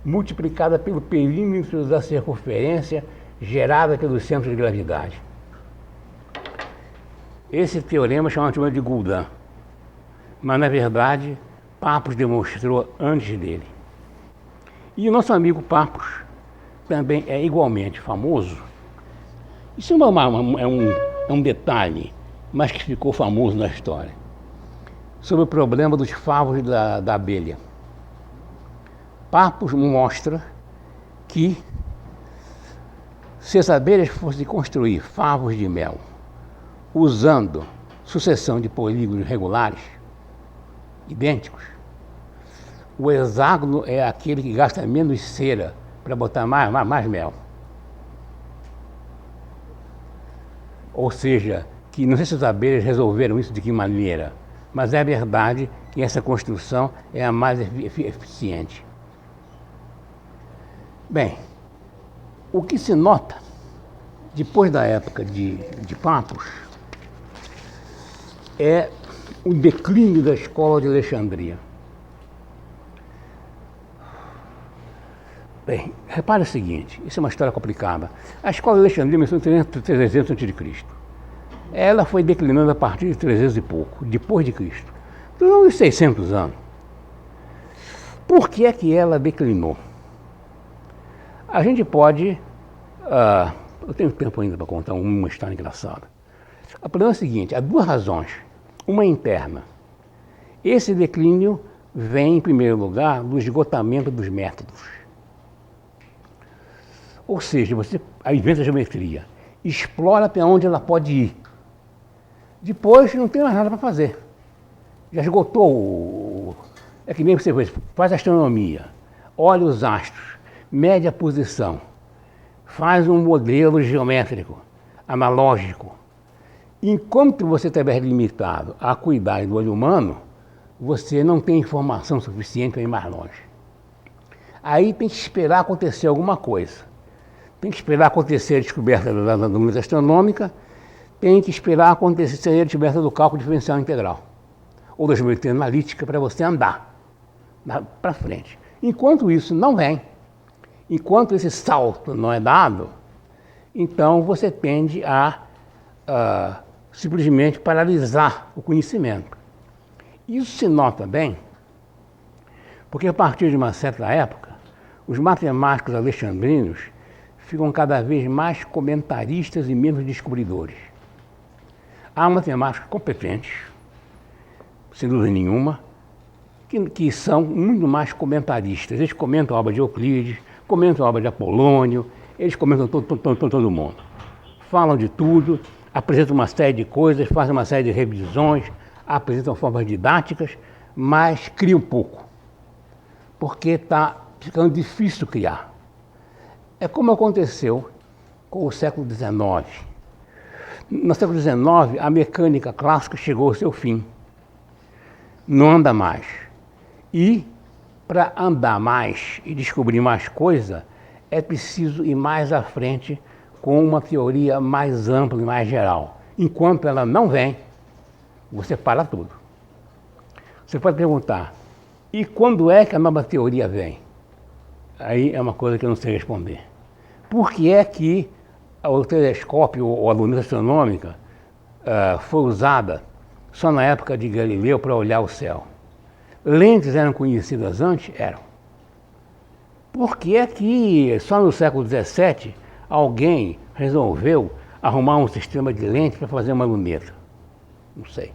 multiplicada pelo perímetro da circunferência gerada pelo centro de gravidade. Esse teorema chama de Goulden, mas na verdade Pappus demonstrou antes dele. E o nosso amigo Pappus também é igualmente famoso. Isso é um detalhe, mas que ficou famoso na história, sobre o problema dos favos da abelha. Pappus mostra que se as abelhas fossem construir favos de mel usando sucessão de polígonos regulares, idênticos, o hexágono é aquele que gasta menos cera para botar mais mel. Ou seja, que não sei se as abelhas resolveram isso de que maneira, mas é verdade que essa construção é a mais eficiente. Bem, o que se nota depois da época de Pappus é o declínio da escola de Alexandria. Bem, repare o seguinte, isso é uma história complicada. A escola de Alexandria começou em 300 a.C. Ela foi declinando a partir de 300 e pouco, depois de Cristo. Durante uns 600 anos. Por que é que ela declinou? A gente pode... eu tenho tempo ainda para contar uma história engraçada. O problema é o seguinte, há duas razões. Uma interna. Esse declínio vem, em primeiro lugar, do esgotamento dos métodos. Ou seja, você inventa a geometria, explora até onde ela pode ir. Depois não tem mais nada para fazer. Já esgotou. É que nem você faz astronomia, olha os astros, mede a posição, faz um modelo geométrico, analógico. Enquanto você estiver limitado a cuidar do olho humano, você não tem informação suficiente para ir mais longe. Aí tem que esperar acontecer alguma coisa. Tem que esperar acontecer a descoberta da unidade astronômica, tem que esperar acontecer a descoberta do cálculo diferencial integral, ou da geometria analítica, para você andar para frente. Enquanto isso não vem, enquanto esse salto não é dado, então você tende a simplesmente paralisar o conhecimento. Isso se nota bem, porque a partir de uma certa época, os matemáticos alexandrinos ficam cada vez mais comentaristas e menos descobridores. Há matemáticos competentes, sem dúvida nenhuma, que são muito mais comentaristas. Eles comentam a obra de Euclides, comentam a obra de Apolônio, eles comentam todo mundo. Falam de tudo, apresentam uma série de coisas, fazem uma série de revisões, apresentam formas didáticas, mas criam pouco, porque está ficando difícil criar. É como aconteceu com o século XIX. No século XIX, a mecânica clássica chegou ao seu fim. Não anda mais. E, para andar mais e descobrir mais coisa, é preciso ir mais à frente com uma teoria mais ampla e mais geral. Enquanto ela não vem, você para tudo. Você pode perguntar, e quando é que a nova teoria vem? Aí é uma coisa que eu não sei responder. Por que é que o telescópio ou a luz astronômica foi usada só na época de Galileu para olhar o céu? Lentes eram conhecidas antes? Eram. Por que é que só no século XVII alguém resolveu arrumar um sistema de lentes para fazer uma luneta? Não sei.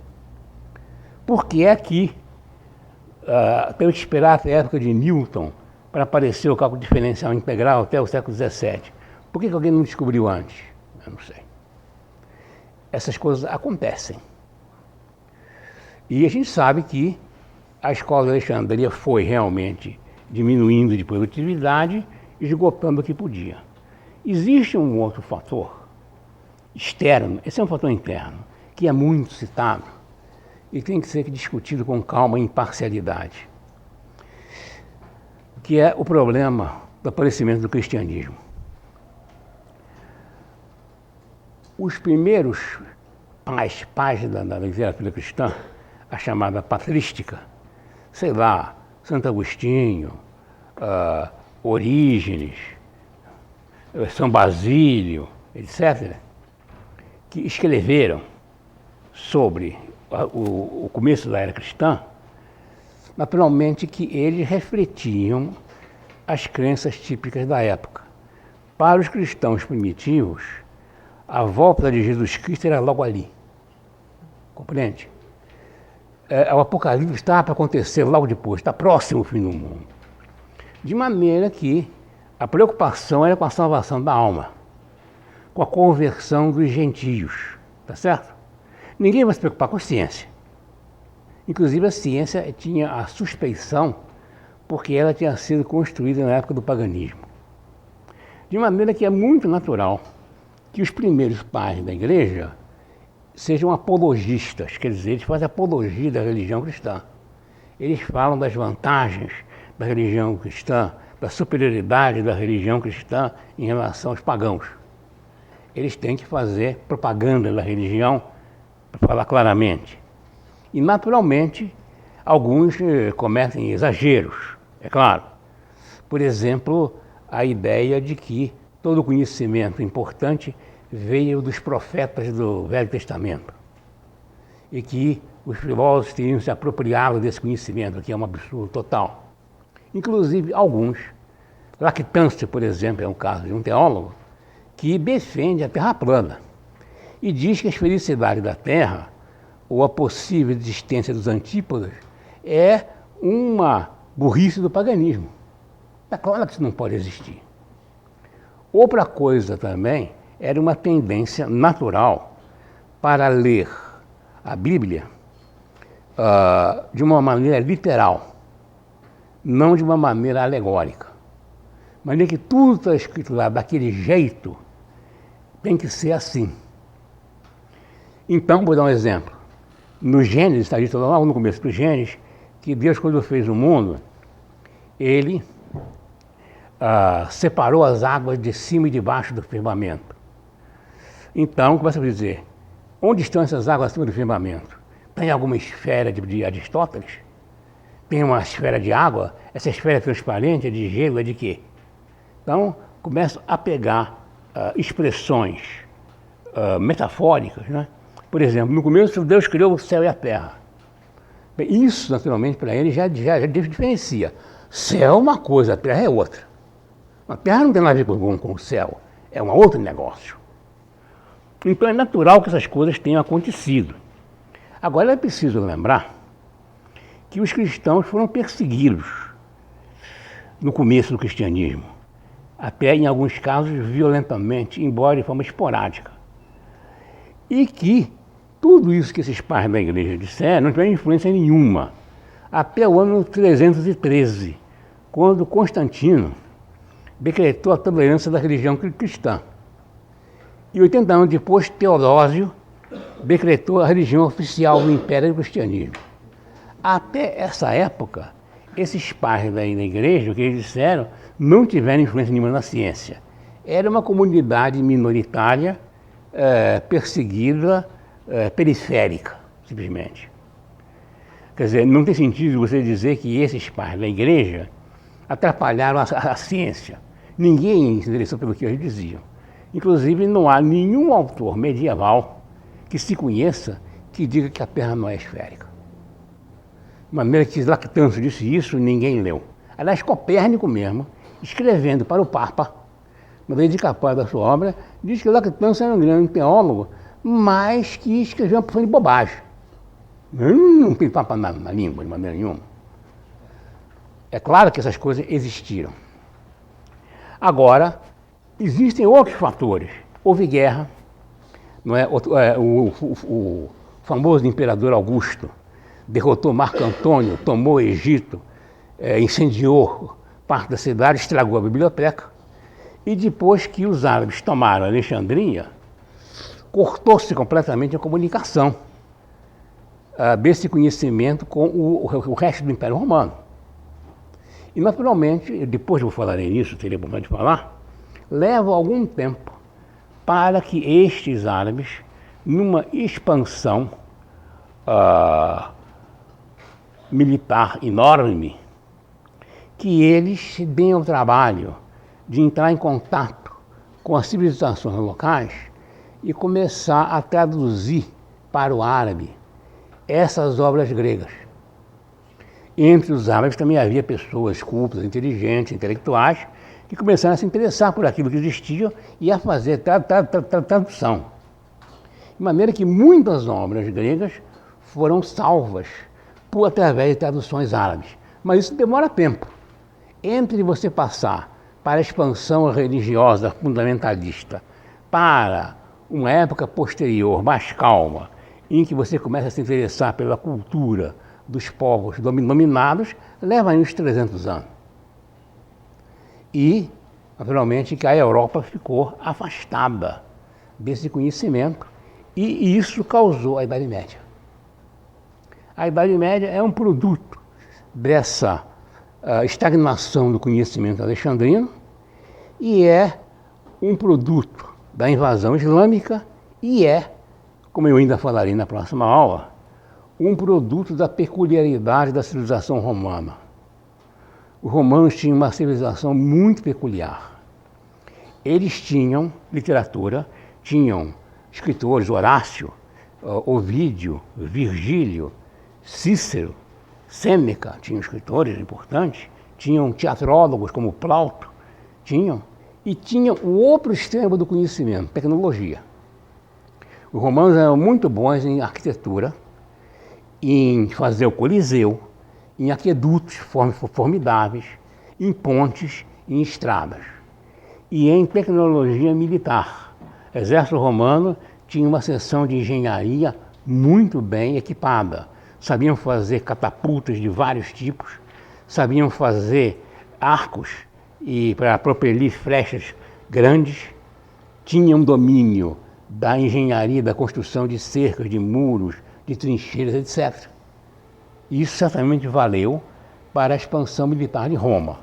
Por que é que teve que esperar até a época de Newton para aparecer o cálculo diferencial integral até o século XVII? Por que alguém não descobriu antes? Eu não sei. Essas coisas acontecem. E a gente sabe que a escola de Alexandria foi realmente diminuindo de produtividade, esgotando o que podia. Existe um outro fator externo, esse é um fator interno, que é muito citado e tem que ser discutido com calma e imparcialidade. que é o problema do aparecimento do cristianismo. Os primeiros pais da literatura cristã, a chamada patrística, sei lá, Santo Agostinho, Orígenes, São Basílio, etc., que escreveram sobre o começo da era cristã, naturalmente que eles refletiam as crenças típicas da época. Para os cristãos primitivos, a volta de Jesus Cristo era logo ali. Compreende? O Apocalipse está para acontecer logo depois, está próximo do fim do mundo. De maneira que a preocupação era com a salvação da alma, com a conversão dos gentios, tá certo? Ninguém vai se preocupar com a ciência. Inclusive a ciência tinha a suspeição porque ela tinha sido construída na época do paganismo. De maneira que é muito natural que os primeiros pais da igreja sejam apologistas, quer dizer, eles fazem apologia da religião cristã. Eles falam das vantagens da religião cristã, da superioridade da religião cristã em relação aos pagãos. Eles têm que fazer propaganda da religião, para falar claramente. E, naturalmente, alguns cometem exageros, é claro. Por exemplo, a ideia de que todo conhecimento importante veio dos profetas do Velho Testamento e que os filósofos teriam se apropriado desse conhecimento, que é um absurdo total. Inclusive, alguns, Lactância, por exemplo, é um caso de um teólogo, que defende a Terra plana e diz que a esfericidade da Terra, ou a possível existência dos antípodas, é uma burrice do paganismo. É claro que isso não pode existir. Outra coisa também era uma tendência natural para ler a Bíblia de uma maneira literal, não de uma maneira alegórica. De maneira que tudo está escrito lá daquele jeito, tem que ser assim. Então, vou dar um exemplo. No Gênesis, está dito lá no começo do Gênesis, que Deus, quando fez o mundo, Ele separou as águas de cima e de baixo do firmamento. Então, começa a dizer, onde estão essas águas acima do firmamento? Tem alguma esfera de Aristóteles? Tem uma esfera de água? Essa esfera é transparente, é de gelo, é de quê? Então, começam a pegar expressões metafóricas, né? Por exemplo, no começo Deus criou o céu e a terra. Bem, isso, naturalmente, para ele já diferencia. Céu é uma coisa, a terra é outra. A terra não tem nada a ver com o céu, é um outro negócio. Então é natural que essas coisas tenham acontecido. Agora é preciso lembrar que os cristãos foram perseguidos no começo do cristianismo, até em alguns casos violentamente, embora de forma esporádica. E que tudo isso que esses pais da igreja disseram não tiveram influência nenhuma, até o ano 313, quando Constantino decretou a tolerância da religião cristã. E 80 anos depois, Teodósio decretou a religião oficial do Império do Cristianismo. Até essa época, esses pais da igreja, o que eles disseram, não tiveram influência nenhuma na ciência. Era uma comunidade minoritária, perseguida, periférica, simplesmente. Quer dizer, não tem sentido você dizer que esses pais da igreja atrapalharam a ciência. Ninguém se interessou pelo que eles diziam. Inclusive, não há nenhum autor medieval que se conheça que diga que a Terra não é esférica. De maneira que Lactância disse isso, ninguém leu. Aliás, Copérnico mesmo, escrevendo para o Papa, na dedicatória da sua obra, diz que Lactância era um grande teólogo, mas que escreveu uma porção de bobagem. Não tem Papa na língua, de maneira nenhuma. É claro que essas coisas existiram. Agora, existem outros fatores. Houve guerra, não é? O famoso imperador Augusto derrotou Marco Antônio, tomou o Egito, incendiou parte da cidade, estragou a biblioteca. E depois que os árabes tomaram Alexandria, cortou-se completamente a comunicação desse conhecimento com o resto do Império Romano. E naturalmente, depois eu falarei nisso, teria vontade de falar, leva algum tempo para que estes árabes, numa expansão militar enorme, que eles se deem ao trabalho de entrar em contato com as civilizações locais e começar a traduzir para o árabe essas obras gregas. Entre os árabes também havia pessoas cultas, inteligentes, intelectuais, que começaram a se interessar por aquilo que existia e a fazer tradução. De maneira que muitas obras gregas foram salvas através de traduções árabes. Mas isso demora tempo. Entre você passar para a expansão religiosa fundamentalista para uma época posterior, mais calma, em que você começa a se interessar pela cultura dos povos dominados, leva aí uns 300 anos. E, naturalmente, que a Europa ficou afastada desse conhecimento e isso causou a Idade Média. A Idade Média é um produto dessa estagnação do conhecimento alexandrino e é um produto da invasão islâmica e é, como eu ainda falarei na próxima aula, um produto da peculiaridade da civilização romana. Os romanos tinham uma civilização muito peculiar. Eles tinham literatura, tinham escritores, Horácio, Ovídio, Virgílio, Cícero, Sêneca, tinham escritores importantes, tinham teatrólogos como Plauto, e tinham o outro extremo do conhecimento, tecnologia. Os romanos eram muito bons em arquitetura, em fazer o Coliseu, em aquedutos formidáveis, em pontes, em estradas e em tecnologia militar. O exército romano tinha uma seção de engenharia muito bem equipada. Sabiam fazer catapultas de vários tipos, sabiam fazer arcos e para propelir flechas grandes, tinham domínio da engenharia, da construção de cercas, de muros, de trincheiras, etc. Isso certamente valeu para a expansão militar de Roma.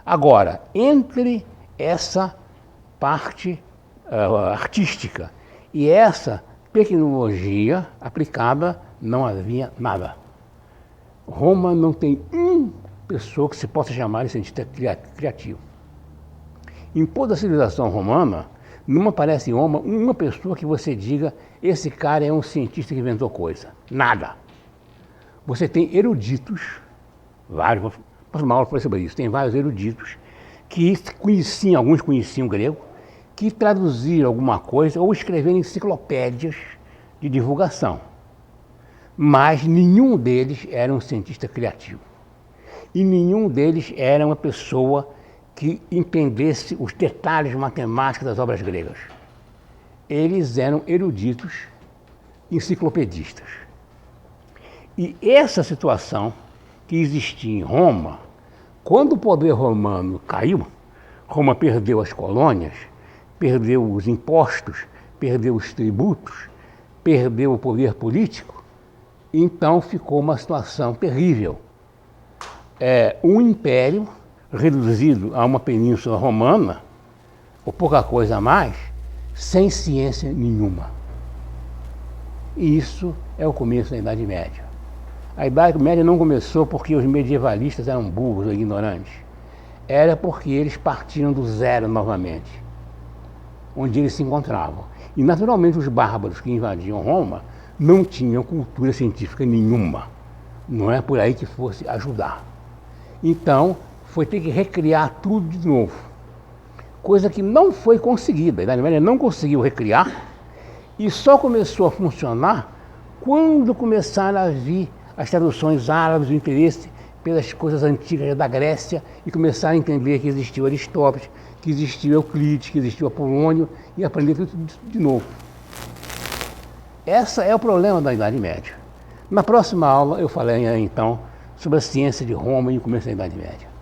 Agora, entre essa parte artística e essa tecnologia aplicada, não havia nada. Roma não tem uma pessoa que se possa chamar de cientista criativo. Em toda a civilização romana, não aparece em Roma uma pessoa que você diga esse cara é um cientista que inventou coisa. Nada. Você tem eruditos, vários, vou fazer uma aula sobre isso, tem vários eruditos que conheciam, alguns conheciam grego, que traduziram alguma coisa ou escreveram enciclopédias de divulgação. Mas nenhum deles era um cientista criativo. E nenhum deles era uma pessoa que entendesse os detalhes matemáticos das obras gregas. Eles eram eruditos, enciclopedistas. E essa situação que existia em Roma, quando o poder romano caiu, Roma perdeu as colônias, perdeu os impostos, perdeu os tributos, perdeu o poder político, então ficou uma situação terrível. Um império reduzido a uma península romana, ou pouca coisa a mais, sem ciência nenhuma. E isso é o começo da Idade Média. A Idade Média não começou porque os medievalistas eram burros ou ignorantes. Era porque eles partiram do zero novamente, onde eles se encontravam. E, naturalmente, os bárbaros que invadiam Roma não tinham cultura científica nenhuma. Não é por aí que fosse ajudar. Então, foi ter que recriar tudo de novo. Coisa que não foi conseguida. A Idade Média não conseguiu recriar e só começou a funcionar quando começaram a vir as traduções árabes, o interesse pelas coisas antigas da Grécia e começaram a entender que existiu Aristóteles, que existiu Euclides, que existiu Apolônio e aprender tudo de novo. Esse é o problema da Idade Média. Na próxima aula eu falarei então sobre a ciência de Roma e o começo da Idade Média.